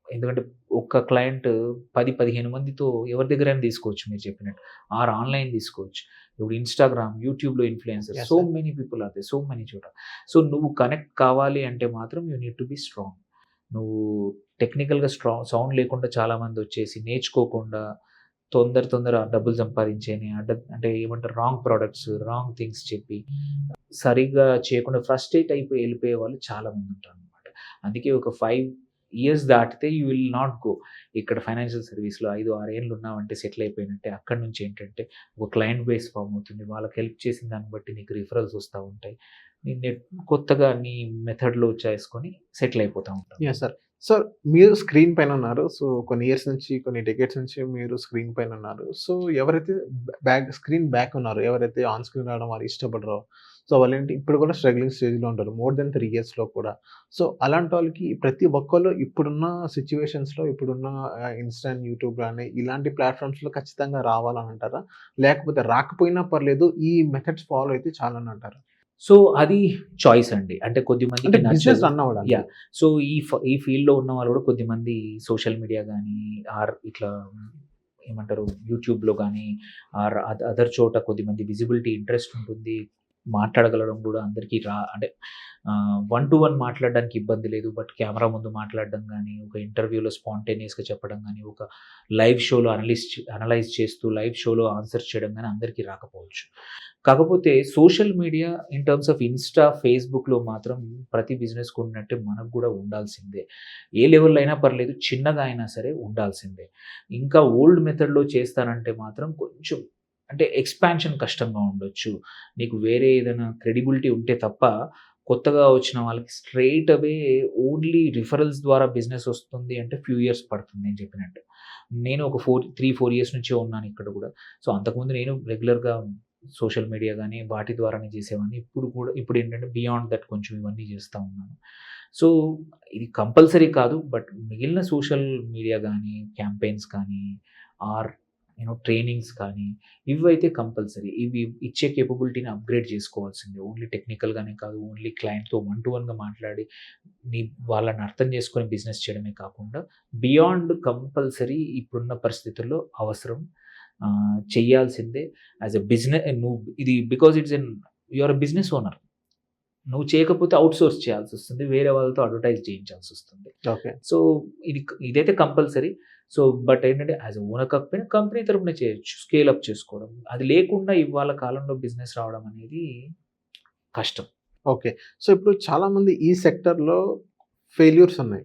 ఎందుకంటే ఒక్క క్లయింట్ 10, 15 మందితో ఎవరి దగ్గరైనా తీసుకోవచ్చు మీరు చెప్పినట్టు. ఆర్ ఆన్‌లైన్ తీసుకోవచ్చు. ఇప్పుడు ఇన్‌స్టాగ్రామ్, యూట్యూబ్‌లో influencers Yes, so sir. Many people are there. So many చోట. సో, నువ్వు కనెక్ట్ కావాలి అంటే మాత్రం you need to be strong. నువ్వు టెక్నికల్‌గా సౌండ్ లేకుండా చాలామందొచ్చేసి నేర్చుకోకుండా తొందర డబ్బులు సంపాదించేని అంటే ఏమంటారు రాంగ్ ప్రొడక్ట్స్, రాంగ్ థింగ్స్ చెప్పి సరిగ్గా చేయకుండా ఫ్రస్ట్రేట్ అయిపోయి ఎళ్ళిపోయే వాళ్ళు చాలామంది ఉంటారనమాట. అందుకే ఒక 5 ఇయర్స్ దాటితే యూ విల్ నాట్ గో. ఇక్కడ ఫైనాన్షియల్ సర్వీస్‌లో 5, 6 ఏళ్ళు ఉన్నావంటే సెటిల్ అయిపోయినట్టే. అక్కడి నుంచి ఏంటంటే ఒక క్లయింట్ బేస్ ఫార్మ్ అవుతుంది. వాళ్ళకి హెల్ప్ చేసిన దాన్ని బట్టి నీకు రిఫరల్స్ వస్తా ఉంటాయి. నీ కొత్తగా నీ మెథడ్‌లో చేసుకొని సెటిల్ అయిపోతా ఉంటావు. యాహ్! సార్. సో, మీరు స్క్రీన్ పైన ఉన్నారు. సో, కొన్ని ఇయర్స్ నుంచి, కొన్ని డెకేడ్స్ నుంచి మీరు స్క్రీన్ పైన ఉన్నారు. సో, ఎవరైతే స్క్రీన్ బ్యాక్ ఉన్నారో, ఎవరైతే ఆన్ స్క్రీన్ రావడం వాళ్ళు ఇష్టపడరో, సో, వాళ్ళేంటి ఇప్పుడు కూడా స్ట్రగ్లింగ్ స్టేజ్‌లో ఉంటారు. మోర్ దెన్ 3 ఇయర్స్‌లో కూడా. సో, అలాంటి వాళ్ళకి ప్రతి ఒక్కళ్ళు ఇప్పుడున్న సిట్యుయేషన్స్‌లో, ఇప్పుడున్న ఇన్‌స్టాంట్ యూట్యూబ్ గాని, ఇలాంటి ప్లాట్‌ఫామ్స్‌లో ఖచ్చితంగా రావాలని అంటారా? లేకపోతే రాకపోయినా పర్లేదు ఈ మెథడ్స్ ఫాలో అయితే చాలని అంటారా? సో, అది చాయిస్ అండి. అంటే అంటే కొద్దిమందికి బిజినెస్ నచ్చదు. రన్ అవ్వడానికి. యాహ్! సో, ఈ ఫీల్డ్‌లో ఉన్నవాళ్ళు కూడా కొద్దిమంది సోషల్ మీడియా గానీ, ఆర్ ఇట్లా ఏమంటారు యూట్యూబ్‌లో గానీ, ఆర్ అదర్ చోట కొద్దిమంది విజిబిలిటీ ఇంట్రెస్ట్ ఉంటుంది. మాట్లాడగలడం కూడా అందరికీ అంటే 1 to 1 మాట్లాడడానికి ఇబ్బంది లేదు. బట్ కెమెరా ముందు మాట్లాడడం గానీ, ఒక ఇంటర్వ్యూలో స్పాంటేనియస్‌గా చెప్పడం గానీ, ఒక లైవ్ షోలో అనలైజ్ చేస్తూ లైవ్ షోలో ఆన్సర్స్ చేయడం గానీ అందరికీ రాకపోవచ్చు. కాకపోతే social media in terms of Insta, ఫేస్‌బుక్‌లో మాత్రం ప్రతి బిజినెస్‌కి ఉన్నట్టే మనకు గూడా ఉండాల్సిందే. ఏ లెవెల్‌లో అయినా పర్లేదు, చిన్నగా అయినా సరే ఉండాల్సిందే. ఇంకా ఓల్డ్ మెథడ్‌లో చేస్తానంటే మాత్రం కొంచెం అంటే ఎక్స్‌పాన్షన్ కష్టంగా ఉండొచ్చు. నీకు వేరే ఏదైనా క్రెడిబిలిటీ ఉంటే తప్ప కొత్తగా వచ్చిన వాళ్ళకి స్ట్రెయిట్ అవే ఓన్లీ రిఫరల్స్ ద్వారా బిజినెస్ వస్తుంది అంటే ఫ్యూ ఇయర్స్ పడుతుంది నేను చెప్పినట్టు. నేను ఒక 3, 4 ఇయర్స్ నుంచే ఉన్నాను ఇక్కడ గూడా. సో, అంతకుముందు నేను రెగ్యులర్‌గా సోషల్ మీడియా గానీ, వాటి ద్వారానే చేసేవాడిని. ఇప్పుడేంటంటే బియాండ్ దట్ కొంచెం ఇవన్నీ చేస్తా ఉన్నాను. సో, ఇది కంపల్సరీ కాదు. బట్ మిగిలిన సోషల్ మీడియా గానీ, క్యాంపెయిన్స్ కానీ, ఆర్ ట్రైనింగ్స్ కానీ ఇవైతే కంపల్సరీ. ఇవి ఇచ్చే కేపబిలిటీని అప్‌గ్రేడ్ చేసుకోవాల్సిందే. ఓన్లీ టెక్నికల్‌గానే కాదు, ఓన్లీ క్లయింట్‌తో 1-to-1గా మాట్లాడి వాళ్ళని అర్థం చేసుకొని బిజినెస్ చేయడమే కాకుండా బియాండ్ కంపల్సరీ ఇప్పుడున్న పరిస్థితుల్లో అవసరం. చేయాల్సిందే యాస్ ఎ నువ్వు ఇది because you are a business owner. నువ్వు చేయకపోతే అవుట్‌సోర్స్ చేయాల్సి వస్తుంది. వేరే వాళ్ళతో అడ్వర్టైజ్ చేయించాల్సి వస్తుంది. ఓకే. సో, ఇదైతే కంపల్సరీ. సో, బట్ ఏంటంటే యాస్ ఎ ఓనర్ కాకపోయినా కంపెనీ తరపున చేయొచ్చు. స్కేల్ అప్ చేసుకోవడం. అది లేకుండా ఇవాళ కాలంలో బిజినెస్ రావడం అనేది కష్టం. ఓకే. సో, ఇప్పుడు చాలామంది ఈ సెక్టర్‌లో ఫెయిల్యూర్స్ ఉన్నాయి.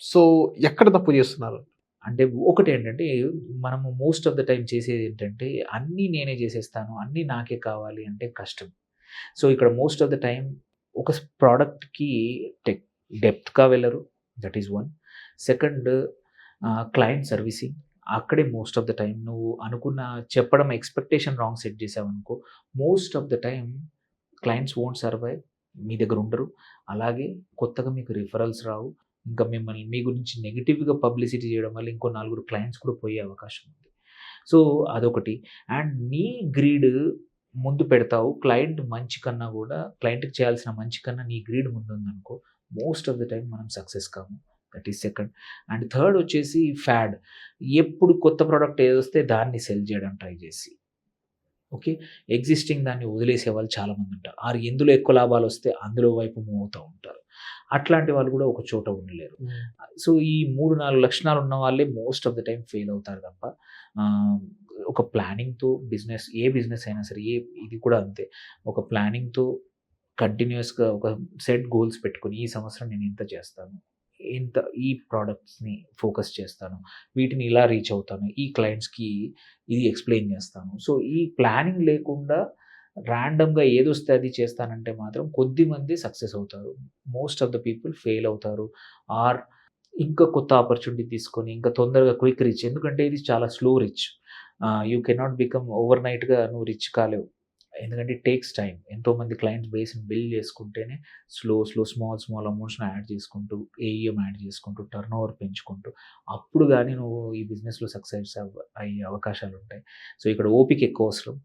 సో, ఎక్కడ తప్పు చేస్తున్నారు? అంటే ఒకటేంటంటే మనము మోస్ట్ ఆఫ్ ద టైమ్ చేసేదేంటంటే అన్నీ నేనే చేసేస్తాను. అన్నీ నాకే కావాలి అంటే కష్టం. సో, ఇక్కడ మోస్ట్ ఆఫ్ ద టైమ్ ఒక ప్రోడక్ట్‌కి టెక్ డెప్త్‌గా వెళ్లరు. That is one. Second client servicing. అక్కడే మోస్ట్ ఆఫ్ ద టైమ్ నువ్వు అనుకున్న చెప్పడం ఎక్స్‌పెక్టేషన్ రాంగ్ సెట్ చేసావనుకో, most of the time clients won't survive. మీ దగ్గర ఉండరు. అలాగే కొత్తగా మీకు రిఫరల్స్ రావు. ఇంకా మిమ్మల్ని మీ గురించి నెగెటివ్‌గా పబ్లిసిటీ చేయడం వల్ల ఇంకో నలుగురు క్లయింట్స్ కూడా పోయే అవకాశం ఉంది. సో, అదొకటి. అండ్ నీ గ్రీడ్ ముందు పెడతావు. క్లయింట్ మంచి కన్నా గూడా క్లయింట్‌కి చేయాల్సిన మంచి కన్నా నీ గ్రీడ్ ముందుందనుకో, మోస్ట్ ఆఫ్ ద టైమ్ మనం సక్సెస్ కాము. That is second. And third వచ్చేసి ఫ్యాడ్. ఎప్పుడు కొత్త ప్రొడక్ట్ ఏదొస్తే దాన్ని సెల్ చేయడానికి ట్రై చేసి. ఓకే. ఎగ్జిస్టింగ్ దాన్ని వదిలేసే వాళ్ళు చాలామంది ఉంటారు. ఎందులో ఎక్కువ లాభాలొస్తే అందులో వైపు మూవ్ అవుతా ఉంటారు. అట్లాంటి వాళ్ళు కూడా ఒక చోట ఉండలేరు. సో, ఈ 3, 4 లక్షణాలు ఉన్న వాళ్ళే most of the time fail అవుతారు తప్ప ఆహ్, ఒక ప్లానింగ్‌తో ఏ బిజినెస్ అయినా సరే, ఇది కూడా అంతే. ఒక ప్లానింగ్‌తో కంటిన్యూయస్‌గా ఒక సెట్ గోల్స్ పెట్టుకొని ఈ సంవత్సరం నేను ఇంత చేస్తాను. ఈ ప్రొడక్ట్స్‌ని ఫోకస్ చేస్తాను. వీటిని ఇలా రీచ్ అవుతాను. ఈ క్లయింట్స్‌కి ఇది ఎక్స్‌ప్లెయిన్ చేస్తాను. సో, ఈ ప్లానింగ్ లేకుండా ర్యాండమ్‌గా ఏదొస్తే అది చేస్తానంటే మాత్రం కొద్దిమంది సక్సెస్ అవుతారు. Most of the people fail అవుతారు. ఆర్ ఇంకా కొత్త ఆపర్చునిటీ తీసుకొని ఇంకా తొందరగా క్విక్ రిచ్. ఎందుకంటే ఇది చాలా slow rich. You cannot become ఓవర్‌నైట్‌గా నువ్వు రిచ్ కాలేవు. ఎందుకంటే ఇట్ టేక్స్ టైమ్. ఎంతోమంది క్లయింట్ బేస్‌ని బిల్డ్ చేసుకుంటేనే స్మాల్ అమౌంట్స్‌ని యాడ్ చేసుకుంటూ, ఏఈఎం యాడ్ చేసుకుంటూ, టర్నోవర్ పెంచుకుంటూ అప్పుడు గాని నువ్వు ఈ బిజినెస్‌లో సక్సెస్ అయ్యే అవకాశాలుంటాయి. సో, ఇక్కడ ఓపిక ఎక్కువ అవసరం.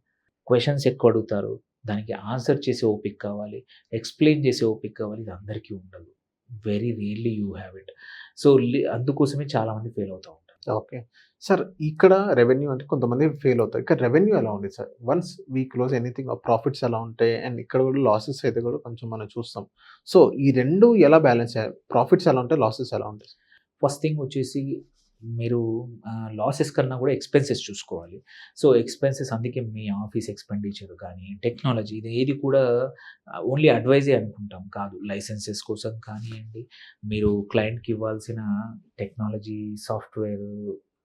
క్వెషన్స్ ఎక్కువ అడుగుతారు. దానికి ఆన్సర్ చేసే ఓపిక కావాలి. ఎక్స్‌ప్లెయిన్ చేసే ఓపిక కావాలి. ఇది అందరికీ ఉండదు. Very rarely you have it. So, అందుకోసమే చాలామంది ఫెయిల్ అవుతా ఉంటారు. ఓకే. సార్ ఇక్కడ రెవెన్యూ అంటే కొంతమంది ఫెయిల్ అవుతారు. ఇక్కడ రెవెన్యూ ఎలా ఉంది sir? Once we close anything profits ఎలా ఉంటాయి? అండ్ ఇక్కడ కూడా లాసెస్ అయితే కూడా కొంచెం మనం చూస్తాం. సో, ఈ 2 ఎలా బ్యాలెన్స్ చేయాలి? ప్రాఫిట్స్ ఎలా ఉంటాయి? లాసెస్ ఎలా ఉంటాయి? ఫస్ట్ థింగ్ వచ్చేసి మీరు లాసెస్ కన్నా కూడా ఎక్స్‌పెన్సెస్ చూసుకోవాలి. సో, ఎక్స్‌పెన్సెస్ అందుకే మీ ఆఫీస్ ఎక్స్‌పెండిచర్ గానీ, టెక్నాలజీ ఇది ఏది కూడా ఓన్లీ అడ్వైజే అనుకుంటాం కాదు. లైసెన్సెస్ కోసం కానియండి, మీరు క్లయింట్‌కి ఇవ్వాల్సిన టెక్నాలజీ, సాఫ్ట్‌వేర్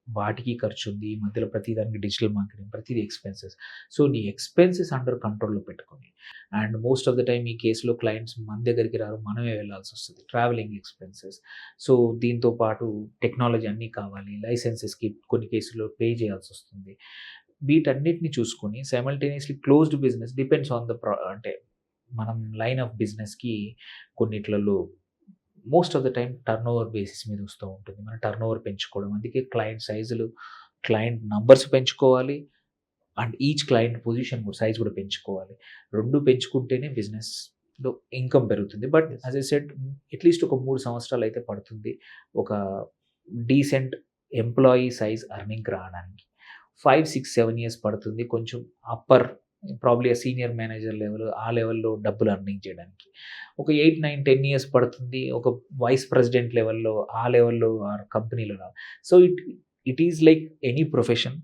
వాటికి ఖర్చుంది. ఈ మధ్యలో ప్రతి దానికి డిజిటల్ మార్కెటింగ్ ప్రతీది ఎక్స్‌పెన్సెస్. సో, నీ ఎక్స్‌పెన్సెస్ అండర్ కంట్రోల్‌లో పెట్టుకొని and most of the time ఈ కేస్‌లో క్లయింట్స్ మన దగ్గరికి రారు. మనమే వెళ్ళాల్సొస్తది. Travelling expenses. సో, దీంతో పాటు టెక్నాలజీ అన్నీ కావాలి. లైసెన్సెస్‌కి కొన్ని కేసుల్లో పే చేయాల్సొస్తుంది. వీటన్నిటిని చూసుకొని simultaneously closed business depends on the అంటే మనం లైన్ ఆఫ్ బిజినెస్‌కి కొన్నిట్లలో most of the time turnover basis మీద వస్తూ ఉంటుంది. మన టర్నోవర్ పెంచుకోవడం. అందుకే క్లయింట్ సైజులు, క్లయింట్ నంబర్స్ పెంచుకోవాలి. And each client position size కూడా పెంచుకోవాలి. 2 పెంచుకుంటేనే బిజినెస్‌లో ఇన్‌కమ్ పెరుగుతుంది. But as I said at least ఒక 3 సంవత్సరాలు అయితే పడుతుంది. ఒక డీసెంట్ ఎంప్లాయీ సైజ్ ఎర్నింగ్‌కి రావడానికి. 5, 6, 7 ఇయర్స్ పడుతుంది. కొంచెం upper probably senior manager level ఆ లెవెల్‌లో డబ్బులు ఎర్నింగ్ చేయడానికి. ఒక 8, 9, 10 ఇయర్స్ పడుతుంది. ఒక వైస్ ప్రెసిడెంట్ లెవెల్‌లో ఆ లెవెల్‌లో కంపెనీలో so, it is like any profession.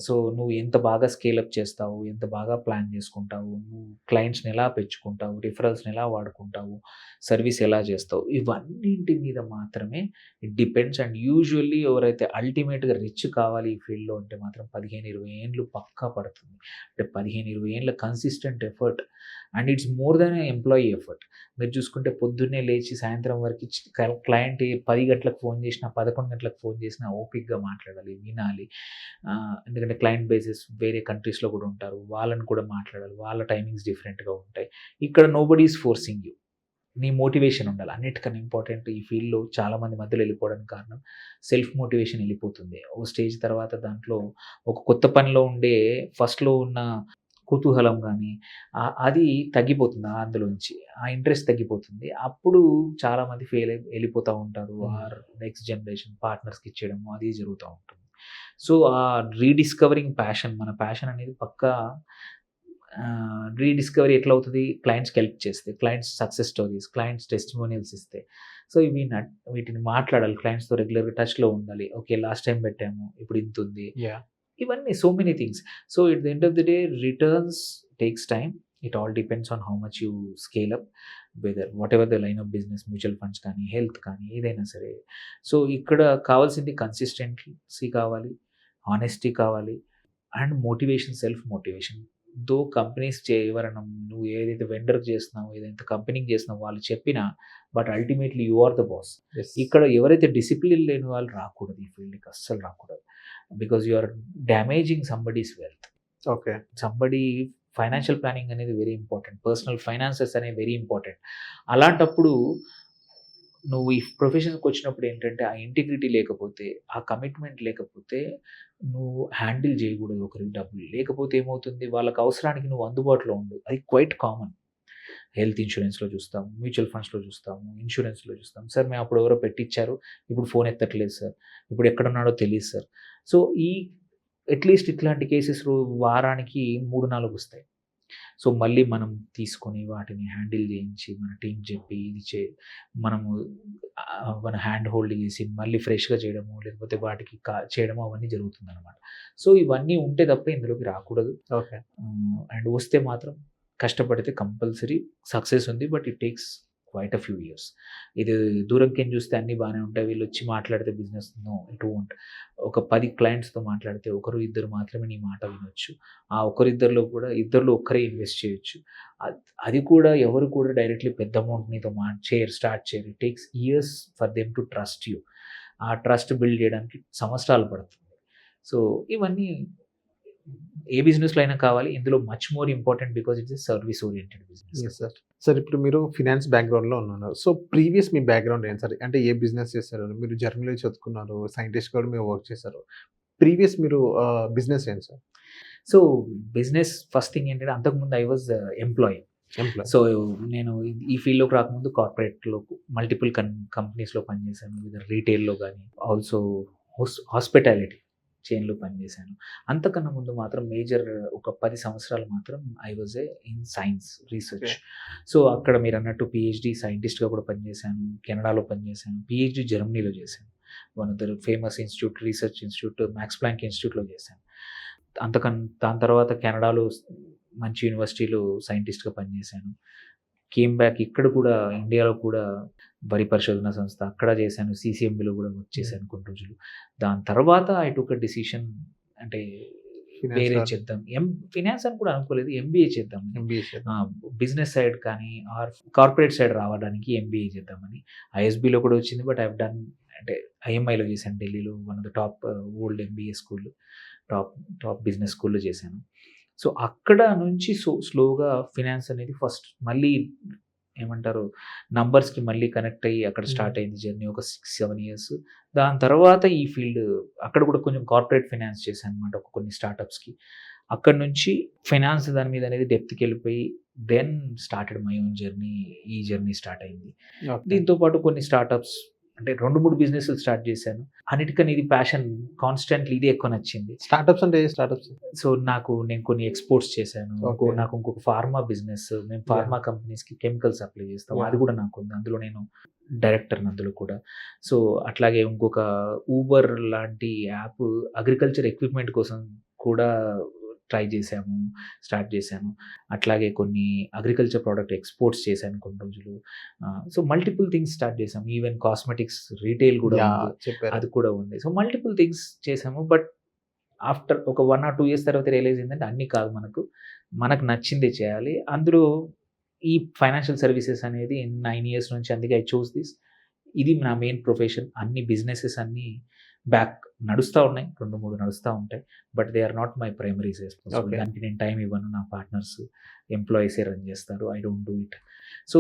So, నువ్వు ఎంత బాగా స్కేల్ అప్ చేస్తావు, ఎంత బాగా ప్లాన్ చేసుకుంటావు, నువ్వు క్లయింట్స్‌ని ఎలా పెంచుకుంటావు, రిఫరల్స్‌ని ఎలా వాడుకుంటావు, సర్వీస్ ఎలా చేస్తావు, ఇవన్నింటి మీద మాత్రమే ఇట్ డిపెండ్స్. అండ్ యూజువల్లీ ఎవరైతే అల్టిమేట్‌గా రిచ్ కావాలి ఈ ఫీల్డ్‌లో అంటే మాత్రం 15, 20 ఏండ్లు పక్కా పడుతుంది. అంటే 15, 20 ఏండ్ల consistent effort and it's more than employee effort. మీరు చూసుకుంటే పొద్దున్నే లేచి సాయంత్రం వరకు క్లయింట్ 10 గంటలకు ఫోన్ చేసినా, 11 గంటలకు ఫోన్ చేసినా ఓపికగా మాట్లాడాలి, వినాలి. ఎందుకంటే క్లయింట్ బేసెస్ వేరే కంట్రీస్‌లో కూడా ఉంటారు. వాళ్ళని కూడా మాట్లాడాలి. వాళ్ళ టైమింగ్స్ డిఫరెంట్‌గా ఉంటాయి. ఇక్కడ నోబడీ ఈస్ ఫోర్సింగ్ యూ. నీ మోటివేషన్ ఉండాలి. అన్నిటికన్నా ఇంపార్టెంట్ ఈ ఫీల్డ్‌లో చాలామంది మధ్యలో వెళ్ళిపోవడానికి కారణం సెల్ఫ్ మోటివేషన్ వెళ్ళిపోతుంది. ఓ స్టేజ్ తర్వాత దాంట్లో ఒక కొత్త పనిలో ఉండే ఫస్ట్‌లో ఉన్న కుతూహలం గానీ, అది తగ్గిపోతుంది అందులోంచి. ఆ ఇంట్రెస్ట్ తగ్గిపోతుంది. అప్పుడు చాలామంది ఫెయిల్ అయి వెళ్ళిపోతా ఉంటారు. ఆర్ నెక్స్ట్ జనరేషన్ పార్ట్నర్స్‌కి ఇచ్చేయడము అది జరుగుతా ఉంటుంది. సో, రీడిస్కవరింగ్ ప్యాషన్ మన ప్యాషన్ అనేది పక్కా రీడిస్కవరీ ఎట్లా అవుతుంది, క్లయింట్స్కి హెల్ప్ చేస్తే, clients success stories, clients testimonials ఇస్తే, సో ఇవి వీటిని మాట్లాడాలి, క్లయింట్స్తో రెగ్యులర్గా టచ్లో ఉండాలి. ఓకే, లాస్ట్ టైం పెట్టాము, ఇప్పుడు ఇంత ఉంది, యా ఇవన్నీ so many things. So at the end of the day returns takes time. It all depends on how much you scale up, whether whatever the line of business, mutual funds కానీ, health కానీ, ఏదైనా సరే. So ఇక్కడ కావాల్సింది consistency కావాలి, honesty కావాలి, and motivation, self motivation. Though companies ఎవరైనా నువ్వు ఏదైతే వెండర్కి చేస్తున్నావు, ఏదైతే కంపెనీకి చేస్తున్నావు వాళ్ళు చెప్పినా, but ultimately you are the boss. ఇక్కడ ఎవరైతే డిసిప్లిన్ లేని వాళ్ళు రాకూడదు, ఈ ఫీల్డ్కి అస్సలు రాకూడదు. Because you are damaging somebody's wealth. Okay, somebody financial planning అనేది వెరీ ఇంపార్టెంట్, పర్సనల్ ఫైనాన్సెస్ అనేవి వెరీ ఇంపార్టెంట్. అలాంటప్పుడు నువ్వు ఈ ప్రొఫెషన్కి వచ్చినప్పుడు ఏంటంటే ఆ ఇంటిగ్రిటీ లేకపోతే, ఆ కమిట్మెంట్ లేకపోతే నువ్వు హ్యాండిల్ చేయకూడదు ఒకరికి డబ్బులు. లేకపోతే ఏమవుతుంది, వాళ్ళకి అవసరానికి నువ్వు అందుబాటులో ఉండు. అది క్వైట్ కామన్. హెల్త్ ఇన్సూరెన్స్లో చూస్తాము, మ్యూచువల్ ఫండ్స్లో చూస్తాము, ఇన్సూరెన్స్లో చూస్తాము. సార్ మేము అప్పుడు ఎవరో పెట్టించారు, ఇప్పుడు ఫోన్ ఎత్తట్లేదు సార్, ఇప్పుడు ఎక్కడున్నాడో తెలియదు సార్. సో ఈ అట్లీస్ట్ ఇట్లాంటి కేసెస్ వారానికి 3-4 వస్తాయి. సో మళ్ళీ మనం తీసుకొని వాటిని హ్యాండిల్ చేయించి, మన టీం చెప్పి ఇది మనము మన హ్యాండ్ హోల్డ్ చేసి మళ్ళీ ఫ్రెష్గా చేయడము, లేకపోతే వాటికి చేయడము, అవన్నీ జరుగుతుంది అనమాట. సో ఇవన్నీ ఉంటే తప్ప ఇందులోకి రాకూడదు. ఓకే, అండ్ వస్తే మాత్రం కష్టపడితే కంపల్సరీ సక్సెస్ ఉంది, but it takes quite a few years. ఇది దూరంకేం చూస్తే అన్నీ బాగానే ఉంటాయి, వీళ్ళు వచ్చి మాట్లాడితే బిజినెస్ నో ఇట్ వోంట్. ఒక 10 క్లయింట్స్తో మాట్లాడితే 1-2 మాత్రమే నీ మాట వినొచ్చు. ఆ ఇద్దరిలో ఒక్కరే ఇన్వెస్ట్ చేయొచ్చు. అది కూడా ఎవరు కూడా డైరెక్ట్లీ పెద్ద అమౌంట్ నీతో స్టార్ట్ చేయరు. It takes years for them to trust you. ఆ ట్రస్ట్ బిల్డ్ చేయడానికి సంవత్సరాలు పడుతుంది. సో ఇవన్నీ ఏ బిజినెస్లో అయినా కావాలి. ఇందులో much more important because it's service oriented business. Sir sir ఇప్పుడు మీరు ఫినాన్స్ బ్యాక్గ్రౌండ్లో ఉన్నారు. సో ప్రీవియస్ మీ బ్యాక్గ్రౌండ్ ఏంటి సార్? అంటే ఏ బిజినెస్ చేశారు? మీరు జర్మనీలో చదువుకున్నారు, సైంటిస్ట్ కూడా మీరు వర్క్ చేశారు. ప్రీవియస్ మీరు బిజినెస్ ఏంటి sir? So business first thing ఏంటంటే, అంతకుముందు ఐ వాజ్ ఎంప్లాయీ. సో నేను ఈ ఫీల్డ్లోకి రాకముందు కార్పొరేట్లో మల్టిపుల్ కంపెనీస్లో పనిచేశాను, రీటైల్లో కానీ, ఆల్సో హాస్పిటాలిటీ చైన్లో పనిచేశాను. అంతకన్నా ముందు మాత్రం మేజర్ ఒక 10 సంవత్సరాలు మాత్రం I was in science research. So అక్కడ మీరు అన్నట్టు పిహెచ్డి సైంటిస్ట్గా కూడా పనిచేశాను, కెనడాలో పనిచేశాను, పిహెచ్డి జర్మనీలో చేశాను, one of the famous institute, research institute Max Planck ఇన్స్టిట్యూట్లో చేశాను. దాని తర్వాత కెనడాలో మంచి యూనివర్సిటీలో సైంటిస్ట్గా పనిచేశాను. కేమ్ బ్యాక్ ఇక్కడ కూడా ఇండియాలో కూడా వరి పరిశోధన సంస్థ అక్కడ చేశాను, సిసిఎంబిలో కూడా వర్క్ చేశాను కొన్ని రోజులు. దాని తర్వాత ఐ టుక్ అ డిసిషన్, అంటే వేరే చేద్దాం, ఫినాన్స్ అని కూడా అనుకోలేదు, ఎంబీఏ చేద్దాం, బిజినెస్ సైడ్ కానీ ఆర్ కార్పొరేట్ సైడ్ రావడానికి ఎంబీఏ చేద్దామని. ఐఎస్బిలో కూడా వచ్చింది, బట్ ఐ డన్, అంటే ఐఎంఐలో చేశాను, ఢిల్లీలో one of the top old MBA school, top business స్కూల్లో చేశాను. సో అక్కడ నుంచి స్లోగా ఫినాన్స్ అనేది ఫస్ట్ మళ్ళీ ఏమంటారు నంబర్స్కి మళ్ళీ కనెక్ట్ అయ్యి అక్కడ స్టార్ట్ అయింది జర్నీ, ఒక 6-7 ఇయర్స్. దాని తర్వాత ఈ ఫీల్డ్ అక్కడ కూడా కొంచెం కార్పొరేట్ ఫైనాన్స్ చేశాను అనమాట కొన్ని స్టార్టప్స్కి. అక్కడ నుంచి ఫైనాన్స్ దాని మీద అనేది డెప్త్కి వెళ్ళిపోయి then started my own journey. ఈ జర్నీ స్టార్ట్ అయింది. దీంతో పాటు కొన్ని స్టార్టప్స్, అంటే 2-3 బిజినెస్లు స్టార్ట్ చేశాను. అన్నిటికన్నా ఇది ప్యాషన్, కాన్స్టెంట్లీ ఇది ఎక్కువ నచ్చింది. స్టార్టప్స్ అంటే ఏ స్టార్టప్స్? సో నేను కొన్ని ఎక్స్పోర్ట్స్ చేశాను. నాకు ఇంకొక ఫార్మా బిజినెస్, మేము ఫార్మా కంపెనీస్కి కెమికల్ సప్లై చేస్తాం, అది కూడా నాకు ఉంది. అందులో నేను డైరెక్టర్ని అందులో కూడా. సో అట్లాగే ఇంకొక ఊబర్ లాంటి యాప్ అగ్రికల్చర్ ఎక్విప్మెంట్ కోసం కూడా స్టార్ట్ చేశాను. అట్లాగే కొన్ని అగ్రికల్చర్ ప్రోడక్ట్ ఎక్స్పోర్ట్స్ చేశాను కొన్ని రోజులు. సో మల్టిపుల్ థింగ్స్ స్టార్ట్ చేసాము. ఈవెన్ కాస్మెటిక్స్ రీటైల్ కూడా అది కూడా ఉంది. సో మల్టిపుల్ థింగ్స్ చేసాము. బట్ ఆఫ్టర్ ఒక 1 or 2 ఇయర్స్ తర్వాత రియలైజ్ ఏంటంటే అన్నీ కాదు, మనకు నచ్చిందే చేయాలి. అందులో ఈ ఫైనాన్షియల్ సర్వీసెస్ అనేది 9 ఇయర్స్ నుంచి, అందుకే ఐ చూస్ దిస్. ఇది నా మెయిన్ ప్రొఫెషన్. అన్ని బిజినెసెస్ అన్నీ బ్యాక్ నడుస్తూ ఉన్నాయి, 2-3 నడుస్తూ ఉంటాయి, but they are not my primaries responsibility. దానికి నేను టైం ఇవ్వను, నా పార్ట్నర్స్ ఎంప్లాయీసే రన్ చేస్తారు, I don't do it. So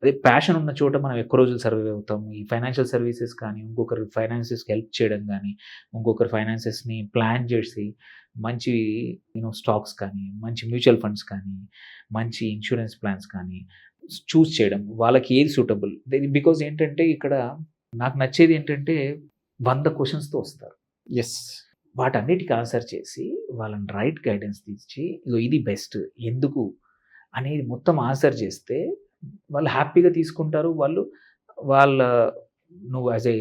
అదే ప్యాషన్ ఉన్న చోట మనం ఎక్కువ రోజులు సర్వైవ్ అవుతాము. ఈ ఫైనాన్షియల్ సర్వీసెస్ కానీ, ఇంకొకరి ఫైనాన్సెస్కి హెల్ప్ చేయడం కానీ, ఇంకొకరి ఫైనాన్సెస్ని ప్లాన్ చేసి మంచి స్టాక్స్ కానీ, మంచి మ్యూచువల్ ఫండ్స్ కానీ, మంచి ఇన్సూరెన్స్ ప్లాన్స్ కానీ చూస్ చేయడం, వాళ్ళకి ఏది సూటబుల్. బికాజ్ ఏంటంటే ఇక్కడ నాకు నచ్చేది ఏంటంటే 100 క్వశ్చన్స్తో వస్తారు. ఎస్, వాటన్నిటికి ఆన్సర్ చేసి వాళ్ళని రైట్ గైడెన్స్ ఇచ్చి ఇగో ఇది బెస్ట్ ఎందుకు అనేది మొత్తం ఆన్సర్ చేస్తే వాళ్ళు హ్యాపీగా తీసుకుంటారు. వాళ్ళ నువ్వు యాజ్ ఏ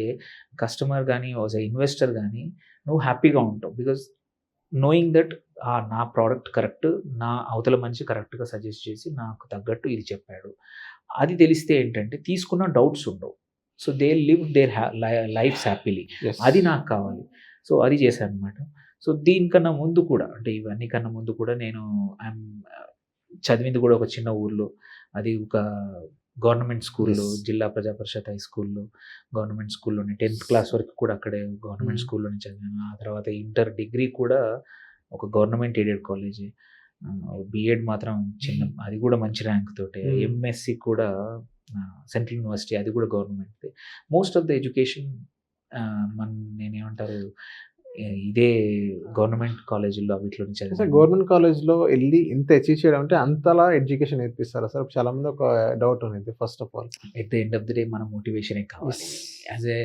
కస్టమర్ కానీ యాజ్ ఏ ఇన్వెస్టర్ కానీ నువ్వు హ్యాపీగా ఉంటావు. బికాజ్ నోయింగ్ దట్ నా ప్రోడక్ట్ కరెక్ట్, నా అవతల మనిషి కరెక్ట్గా సజెస్ట్ చేసి నాకు తగ్గట్టు ఇది చెప్పాడు. అది తెలిస్తే ఏంటంటే తీసుకున్న డౌట్స్ ఉండవు. So they live there lifes happily. అది నాకు కావాలి. సో అది చేశాను అనమాట. సో దీనికన్నా ముందు కూడా అంటే ఇవన్నీ కన్నా ముందు కూడా నేను చదివింది కూడా ఒక చిన్న ఊర్లో, అది ఒక గవర్నమెంట్ స్కూల్లో, జిల్లా ప్రజా పరిషత్ హై స్కూల్లో, గవర్నమెంట్ స్కూల్లోనే 10th క్లాస్ వరకు కూడా అక్కడే గవర్నమెంట్ స్కూల్లోనే చదివాను. ఆ తర్వాత ఇంటర్ డిగ్రీ కూడా ఒక గవర్నమెంట్ ఎయిడెడ్ కాలేజీ. బీఎడ్ మాత్రం చిన్న, అది కూడా మంచి ర్యాంక్ తోటే. ఎంఎస్సి కూడా సెంట్రల్ యూనివర్సిటీ, అది కూడా government. Most of the education నేనేమంటారు ఇదే గవర్నమెంట్ కాలేజీల్లో వీటిలో సార్. గవర్నమెంట్ కాలేజ్లో వెళ్ళి ఇంత అచీవ్ చేయడం అంటే అంతలా ఎడ్యుకేషన్ నేర్పిస్తారా సార్? చాలా మంది ఒక డౌట్ ఉంది. First of all at the end of the day మన మోటివేషనే కావాలి. యాజ్ ఏ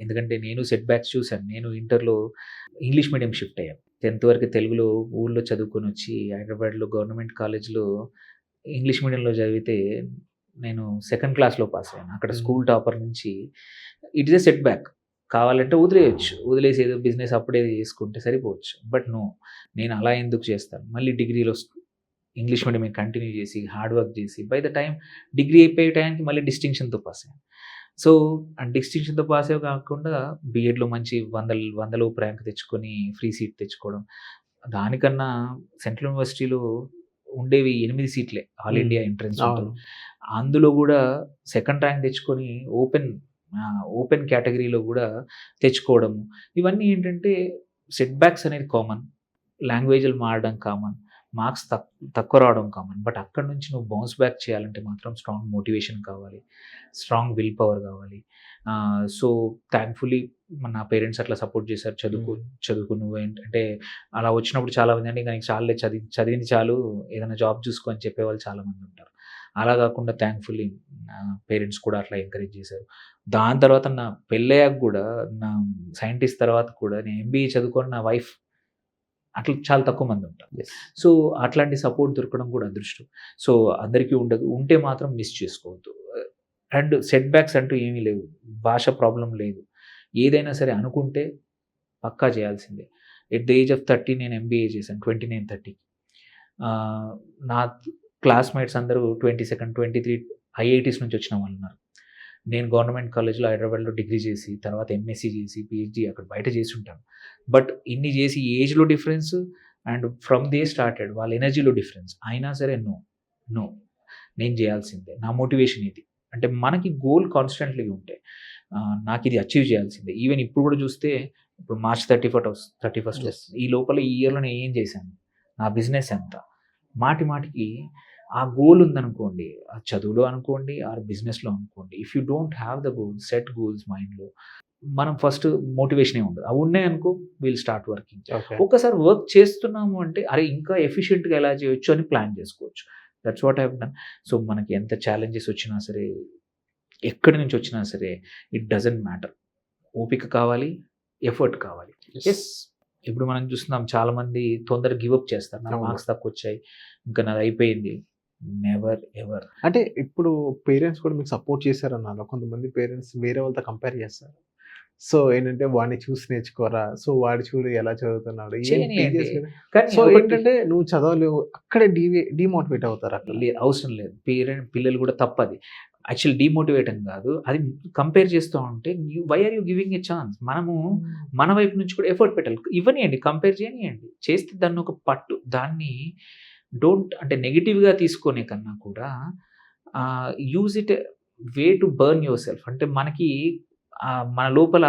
ఎందుకంటే నేను సెట్ బ్యాక్స్ చూశాను. నేను ఇంటర్లో ఇంగ్లీష్ మీడియం షిఫ్ట్ అయ్యాను. 10th వరకు తెలుగులో ఊళ్ళో చదువుకొని వచ్చి హైదరాబాద్లో గవర్నమెంట్ కాలేజ్లో ఇంగ్లీష్ మీడియంలో చదివితే నేను 2nd క్లాస్లో పాస్ అయ్యాను. అక్కడ స్కూల్ టాపర్ నుంచి it is a set back. కావాలంటే వదిలేసి ఏదో బిజినెస్ అప్పుడే చేసుకుంటే సరిపోవచ్చు. బట్ నేను అలా ఎందుకు చేస్తాను? మళ్ళీ డిగ్రీలో ఇంగ్లీష్ మీడియం కంటిన్యూ చేసి హార్డ్ వర్క్ చేసి బై ద టైం డిగ్రీ అయిపోయే టైంకి మళ్ళీ డిస్టింక్షన్తో పాస్ అయ్యాను. సో డిస్టింక్షన్తో పాస్ అయ్యే కాకుండా బీఎడ్లో మంచి వందల ర్యాంక్ తెచ్చుకొని ఫ్రీ సీట్ తెచ్చుకోవడం. దానికన్నా సెంట్రల్ యూనివర్సిటీలో ఉండేవి 8 సీట్లే ఆల్ ఇండియా ఎంట్రన్స్. అందులో కూడా 2nd ర్యాంక్ తెచ్చుకొని ఓపెన్ కేటగిరీలో కూడా తెచ్చుకోవడము. ఇవన్నీ ఏంటంటే సెట్ బ్యాక్స్ అనేది కామన్, లాంగ్వేజ్లు మారడం కామన్, మార్క్స్ తక్కువ రావడం కామన్. బట్ అక్కడ నుంచి నువ్వు బౌన్స్ బ్యాక్ చేయాలంటే మాత్రం స్ట్రాంగ్ మోటివేషన్ కావాలి, స్ట్రాంగ్ విల్ పవర్ కావాలి. సో థ్యాంక్ఫుల్లీ నా పేరెంట్స్ అట్లా సపోర్ట్ చేశారు. చదువుకు నువ్వు ఏంటంటే అలా వచ్చినప్పుడు చాలామంది అంటే ఇంకా చాలులే చదివింది చాలు, ఏదైనా జాబ్ చూసుకో అని చెప్పేవాళ్ళు చాలామంది ఉంటారు. అలా కాకుండా థ్యాంక్ఫుల్లీ పేరెంట్స్ కూడా అట్లా ఎంకరేజ్ చేశారు. దాని తర్వాత నా పెళ్ళయ్యాక కూడా, నా సైంటిస్ట్ తర్వాత కూడా నేను ఎంబీఏ చదువుకొని నా వైఫ్ అట్లా చాలా తక్కువ మంది ఉంటారు. సో అట్లాంటి సపోర్ట్ దొరకడం కూడా అదృష్టం. సో అందరికీ ఉండదు, ఉంటే మాత్రం మిస్ చేసుకోవద్దు. అండ్ సెట్ బ్యాక్స్ అంటూ ఏమీ లేవు, భాష ప్రాబ్లం లేదు. ఏదైనా సరే అనుకుంటే పక్కా చేయాల్సిందే. ఎట్ ద ఏజ్ ఆఫ్ 30 నేను ఎంబీఏ చేశాను, 29-30. నా క్లాస్మేట్స్ అందరూ 22nd, 23 ఐఐటీస్ నుంచి వచ్చిన వాళ్ళు ఉన్నారు. నేను గవర్నమెంట్ కాలేజ్లో హైదరాబాద్లో డిగ్రీ చేసి తర్వాత ఎంఎస్సీ చేసి పిహెచ్డి అక్కడ బయట చేసి ఉంటాను. బట్ ఇన్ని చేసి ఏజ్లో difference and from they started వాళ్ళ ఎనర్జీలో డిఫరెన్స్ అయినా సరే నో నేను చేయాల్సిందే, నా మోటివేషన్ ఇది. అంటే మనకి గోల్ కాన్స్టెంట్లీ ఉంటే నాకు ఇది అచీవ్ చేయాల్సిందే. ఈవెన్ ఇప్పుడు కూడా చూస్తే ఇప్పుడు March 31st ఈ లోపల ఈ ఇయర్లో నేను ఏం చేశాను, నా బిజినెస్ ఎంత, మాటికి ఆ గోల్ ఉందనుకోండి, ఆ చదువులో అనుకోండి ఆర్ బిజినెస్లో అనుకోండి, if you don't have the goal, set goals మైండ్లో, మనం ఫస్ట్ మోటివేషన్ ఉండదు. అవి ఉన్నాయనుకో విల్ స్టార్ట్ వర్కింగ్. ఒక్కసారి వర్క్ చేస్తున్నాము అంటే అరే ఇంకా ఎఫిషియెంట్గా ఎలా చేయొచ్చు అని ప్లాన్ చేసుకోవచ్చు. That's what I have done. So మనకి ఎంత ఛాలెంజెస్ వచ్చినా సరే, ఎక్కడి నుంచి వచ్చినా సరే, ఇట్ డజంట్ మ్యాటర్. ఓపిక కావాలి, ఎఫర్ట్ కావాలి. ఎస్, ఇప్పుడు మనం చూస్తున్నాం చాలామంది తొందరగా గివప్ చేస్తారు. నా మార్క్స్ తక్కువ వచ్చాయి, ఇంకా నాది అయిపోయింది. Never ever. అంటే ఇప్పుడు పేరెంట్స్ కూడా మీకు సపోర్ట్ చేశారన్నారు. కొంతమంది పేరెంట్స్ వేరే వాళ్ళతో కంపేర్ చేస్తారు. సో ఏంటంటే వాడిని చూసి నేర్చుకోరా, సో వాడి చూడు ఎలా చదువుతున్నాడు. సో ఏంటంటే నువ్వు చదవలేవు, అక్కడే డిమోటివేట్ అవుతారు. అక్కడ అవసరం లేదు. పిల్లలు కూడా తప్పది. యాక్చువల్ డిమోటివేట్ అని కాదు, అది కంపేర్ చేస్తూ ఉంటే why are you giving a chance. మనము మన వైపు నుంచి కూడా ఎఫర్ట్ పెట్టాలి. ఇవ్వనియండి, కంపేర్ చేయనియండి, చేస్తే దాన్ని ఒక పట్టు, దాన్ని అంటే నెగిటివ్గా తీసుకునే కన్నా కూడా use it way to burn your self. అంటే మనకి మన లోపల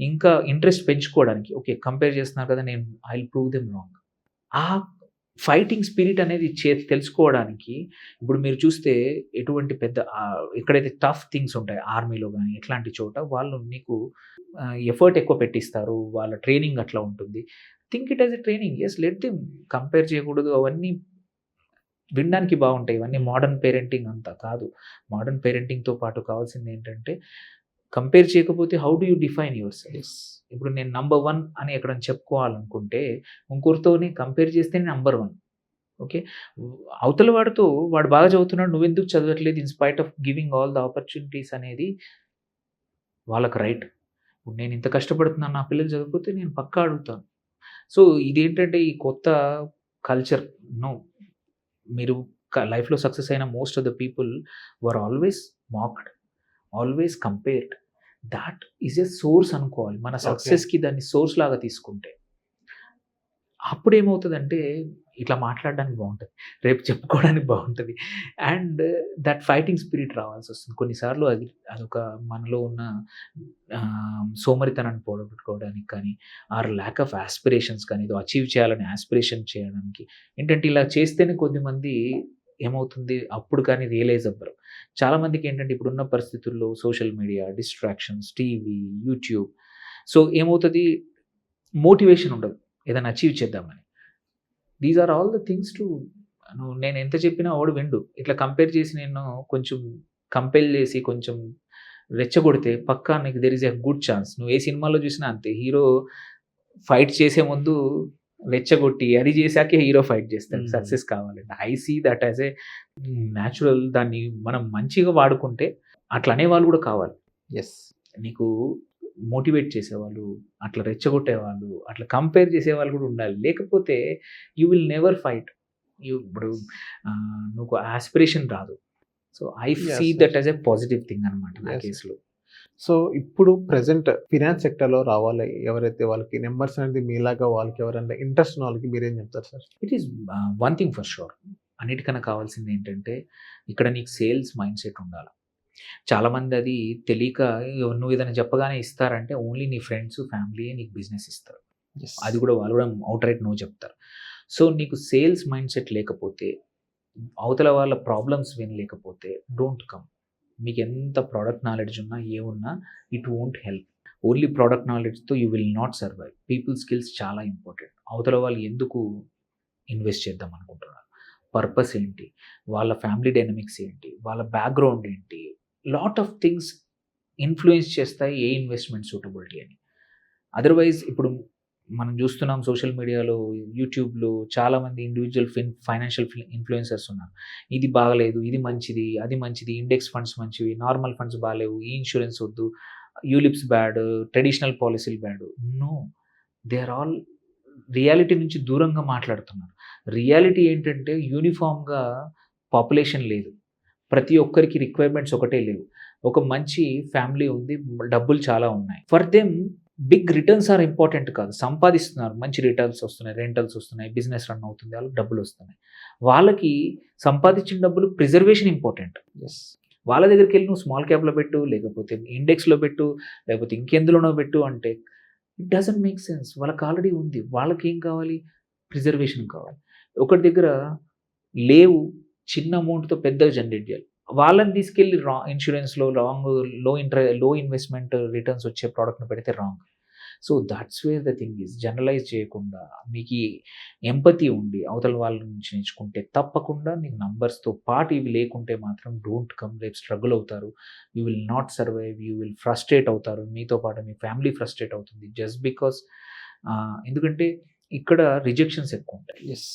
ఇంకా ఇంట్రెస్ట్ పెంచుకోవడానికి, ఓకే కంపేర్ చేస్తున్నారు కదా, నేను I will prove them wrong. ఆ ఫైటింగ్ స్పిరిట్ అనేది తెలుసుకోవడానికి ఇప్పుడు మీరు చూస్తే ఎటువంటి పెద్ద ఎక్కడైతే టఫ్ థింగ్స్ ఉంటాయి ఆర్మీలో కానీ ఇట్లాంటి చోట వాళ్ళు మీకు ఎఫర్ట్ ఎక్కువ పెట్టిస్తారు, వాళ్ళ ట్రైనింగ్ అట్లా ఉంటుంది. Think it as a training. Yes, let them, compare చేయకూడదు. అవన్నీ వినడానికి బాగుంటాయి, ఇవన్నీ మోడర్న్ పేరెంటింగ్ అంతా కాదు. మోడర్న్ పేరెంటింగ్తో పాటు కావాల్సింది ఏంటంటే కంపేర్ చేయకపోతే how do you define your self? ఇప్పుడు నేను నంబర్ 1 అని ఎక్కడైనా చెప్పుకోవాలనుకుంటే, ఇంకొకరితోని కంపేర్ చేస్తే నంబర్ 1. ఓకే. అవతల వాడితో వాడు బాగా చదువుతున్నాడు, నువ్వెందుకు చదవట్లేదు in spite of giving all the opportunities అనేది వాళ్ళకి రైట్. ఇప్పుడు నేను ఇంత కష్టపడుతున్నాను, నా పిల్లలు చదవకపోతే నేను పక్కా అడుగుతాను. సో, ఇదేంటంటే ఈ కొత్త కల్చర్. నో. మీరు లైఫ్‌లో సక్సెస్ అయిన most of the people were always mocked, always compared. Thought is a source అనుకోవాలి. మన సక్సెస్‌కి దాన్ని సోర్స్ లాగా తీసుకుంటే. అప్పుడేమవుతదంటే ఇట్లా మాట్లాడడానికి బావుంటది. రేపు చెప్పుకోవడానికి బావుంటది. అండ్ దట్ ఫైటింగ్ స్పిరిట్ రావాల్సొస్తుంది. కొన్నిసార్లు అదొక మనలో ఉన్న సోమరితనాన్ని పోగొట్టుకోవడానికి కానీ, ఆర్ ల్యాక్ ఆఫ్ యాస్పిరేషన్స్ కానీ, ఏదో అచీవ్ చేయాలని యాస్పిరేషన్ చేయడానికి ఏంటంటే ఇలా చేస్తేనే కొద్దిమంది ఏమవుతుంది అప్పుడు కానీ రియలైజ్ అవ్వరు. చాలామందికి ఏంటంటే ఇప్పుడున్న పరిస్థితుల్లో social media, distractions, TV, YouTube. So, ఏమవుతది మోటివేషన్ ఉండదు ఏదైనా అచీవ్ చేద్దామని. These are all the things to నేను ఎంత చెప్పినా వాడు వినడు. ఇట్లా కంపేర్ చేసి నేను కొంచెం కంపెల్ చేసి కొంచెం రెచ్చగొడితే పక్కా నీకు there is a good chance. నువ్వు ఏ సినిమాలో చూసినా అంతే. హీరో ఫైట్ చేసే ముందు రెచ్చగొట్టి అది చేశాకే హీరో ఫైట్ చేస్తాడు సక్సెస్ కావాలంటే. I see that as a natural. దాన్ని మనం మంచిగా వాడుకుంటే అట్లా అనేవాళ్ళు కూడా కావాలి. యెస్. నీకు మోటివేట్ చేసేవాళ్ళు, అట్లా రెచ్చగొట్టేవాళ్ళు, అట్లా కంపేర్ చేసేవాళ్ళు కూడా ఉండాలి. లేకపోతే యూ విల్ నెవర్ ఫైట్. ఇప్పుడు నువ్వు యాస్పిరేషన్ రాదు. So, I see that as a positive thing అనమాట నా కేసులో. సో, ఇప్పుడు ప్రెజెంట్ ఫినాన్స్ సెక్టర్‌లో రావాలి ఎవరైతే వాళ్ళకి నంబర్స్ అనేది మీలాగా వాళ్ళకి ఎవరైనా ఇంట్రెస్ట్ ఉన్న వాళ్ళకి మీరేం చెప్తారు sir? It is one thing for sure. అన్నిటికన్నా కావాల్సింది ఏంటంటే ఇక్కడ నీకు సేల్స్ మైండ్ సెట్ ఉండాలి. చాలామంది అది తెలియక నువ్వు ఏదైనా చెప్పగానే ఇస్తారంటే ఓన్లీ నీ ఫ్రెండ్స్, ఫ్యామిలీయే నీకు బిజినెస్ ఇస్తారు. అది కూడా వాళ్ళు కూడా ఔట్‌రైట్ నో చెప్తారు. సో, నీకు సేల్స్ మైండ్ సెట్ లేకపోతే, అవతల వాళ్ళ ప్రాబ్లమ్స్ వినలేకపోతే డోంట్ కమ్. మీకు ఎంత ప్రొడక్ట్ నాలెడ్జ్ ఉన్నా, ఏమున్నా it won't help. Only product నాలెడ్జ్‌తో you will not survive. People skills చాలా ఇంపార్టెంట్. అవతల వాళ్ళు ఎందుకు ఇన్వెస్ట్ చేద్దాం అనుకుంటున్నారు, పర్పస్ ఏంటి, వాళ్ళ ఫ్యామిలీ డైనమిక్స్ ఏంటి, వాళ్ళ బ్యాక్‌గ్రౌండ్ ఏంటి, లాట్ ఆఫ్ థింగ్స్ ఇన్‌ఫ్లూయెన్స్ చేస్తాయి ఏ ఇన్వెస్ట్‌మెంట్ సూటబిలిటీ అని. అదర్‌వైజ్ ఇప్పుడు మనం చూస్తున్నాం సోషల్ మీడియాలో, యూట్యూబ్‌లో చాలామంది ఇండివిడ్యువల్ ఫైనాన్షియల్ ఇన్‌ఫ్లుయెన్సర్స్ ఉన్నారు. ఇది బాగలేదు, ఇది మంచిది, అది మంచిది, ఇండెక్స్ ఫండ్స్ మంచివి, నార్మల్ ఫండ్స్ బాలేవు, ఈ ఇన్స్యూరెన్స్ వద్దు, యూలిప్స్ బ్యాడ్, ట్రెడిషనల్ పాలిసీలు bad. No, they are all reality నుంచి దూరంగా మాట్లాడుతున్నారు. రియాలిటీ ఏంటంటే యూనిఫామ్‌గా పాపులేషన్ లేదు. ప్రతి ఒక్కరికి రిక్వైర్మెంట్స్ ఒకటే లేవు. ఒక మంచి ఫ్యామిలీ ఉంది, డబ్బులు చాలా ఉన్నాయి. For them big returns are important కాదు. సంపాదిస్తున్నారు, మంచి రిటర్న్స్ వస్తున్నాయి, రెంటల్స్ వస్తున్నాయి, బిజినెస్ రన్ అవుతుంది, వాళ్ళకి డబ్బులు వస్తున్నాయి. వాళ్ళకి సంపాదించిన డబ్బులు ప్రిజర్వేషన్ ఇంపార్టెంట్. యెస్. వాళ్ళ దగ్గరికి వెళ్ళి నువ్వు స్మాల్ క్యాప్‌లో పెట్టు, లేకపోతే ఇండెక్స్‌లో పెట్టు, లేకపోతే ఇంకెందులోనో పెట్టు అంటే ఇట్ డజంట్ మేక్ సెన్స్. వాళ్ళకి ఆల్రెడీ ఉంది. వాళ్ళకేం కావాలి? ప్రిజర్వేషన్ కావాలి. ఒకరి దగ్గర లేవు, చిన్న అమౌంట్‌తో పెద్దగా జనరేట్ చేయాలి. వాళ్ళని తీసుకెళ్ళి ఇన్స్యూరెన్స్‌లో లో ఇన్వెస్ట్‌మెంట్ రిటర్న్స్ వచ్చే ప్రొడక్ట్‌ని పెడితే wrong. So, that's where the thing is. Generalise చేయకుండా మీకీ ఎంపతి ఉండి అవతల వాళ్ళ నుంచి నేర్చుకుంటే తప్పకుండా నీకు నంబర్స్‌తో పాటు ఇవి లేకుంటే మాత్రం డోంట్ కమ్. రేపు స్ట్రగుల్ అవుతారు. You will not survive. You will frustrate అవుతారు. మీతో పాటు మీ ఫ్యామిలీ ఫ్రస్ట్రేట్ అవుతుంది. జస్ట్ బికాస్ ఎందుకంటే ఇక్కడ రిజెక్షన్స్ ఎక్కువుంటాయి. యెస్.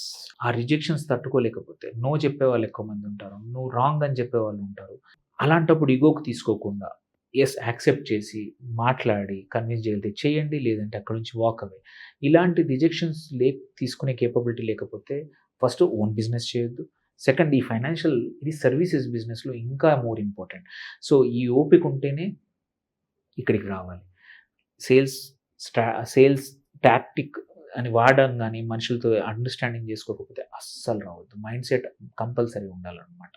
ఆ రిజెక్షన్స్ తట్టుకోలేకపోతే నో చెప్పేవాళ్ళు ఎక్కువ మంది ఉంటారు. నువ్వు రాంగ్ అని చెప్పేవాళ్ళు ఉంటారు. అలాంటప్పుడు ఇగోకి తీసుకోకుండా యెస్ యాక్సెప్ట్ చేసి, మాట్లాడి, కన్విన్స్ చేయగలిగితే చేయండి. లేదంటే అక్కడి నుంచి వాక్ అవే. ఇలాంటి రిజెక్షన్స్ తీసుకునే కేపబిలిటీ లేకపోతే ఫస్ట్ ఓన్ బిజినెస్ చేయొద్దు. సెకండ్ ఈ ఫైనాన్షియల్ ఇది సర్వీసెస్ బిజినెస్‌లో ఇంకా మోర్ ఇంపార్టెంట్. సో, ఈ ఓపిక ఉంటేనే ఇక్కడికి రావాలి. సేల్స్ టాక్టిక్ అని వాడడం గానీ, మనుషులతో అండర్‌స్టాండింగ్ చేసుకోకపోతే అస్సలు రావద్దు. మైండ్ సెట్ కంపల్సరీ ఉండాలనమాట.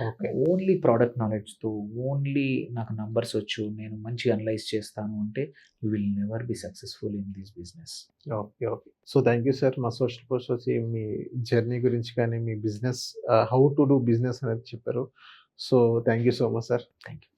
ఓకే. ఓన్లీ ప్రొడక్ట్ నాలెడ్జ్‌తో, ఓన్లీ నాకు నంబర్స్ వచ్చు, నేను మంచిగా అనలైజ్ చేస్తాను అంటే you will never be successful in this business. Okay. Okay. So, thank you sir. మా సోషల్ పోస్ట్ వచ్చి మీ జర్నీ గురించి కానీ, మీ business how to do business అనేది చెప్పారు. So, thank you so much sir. Thank you.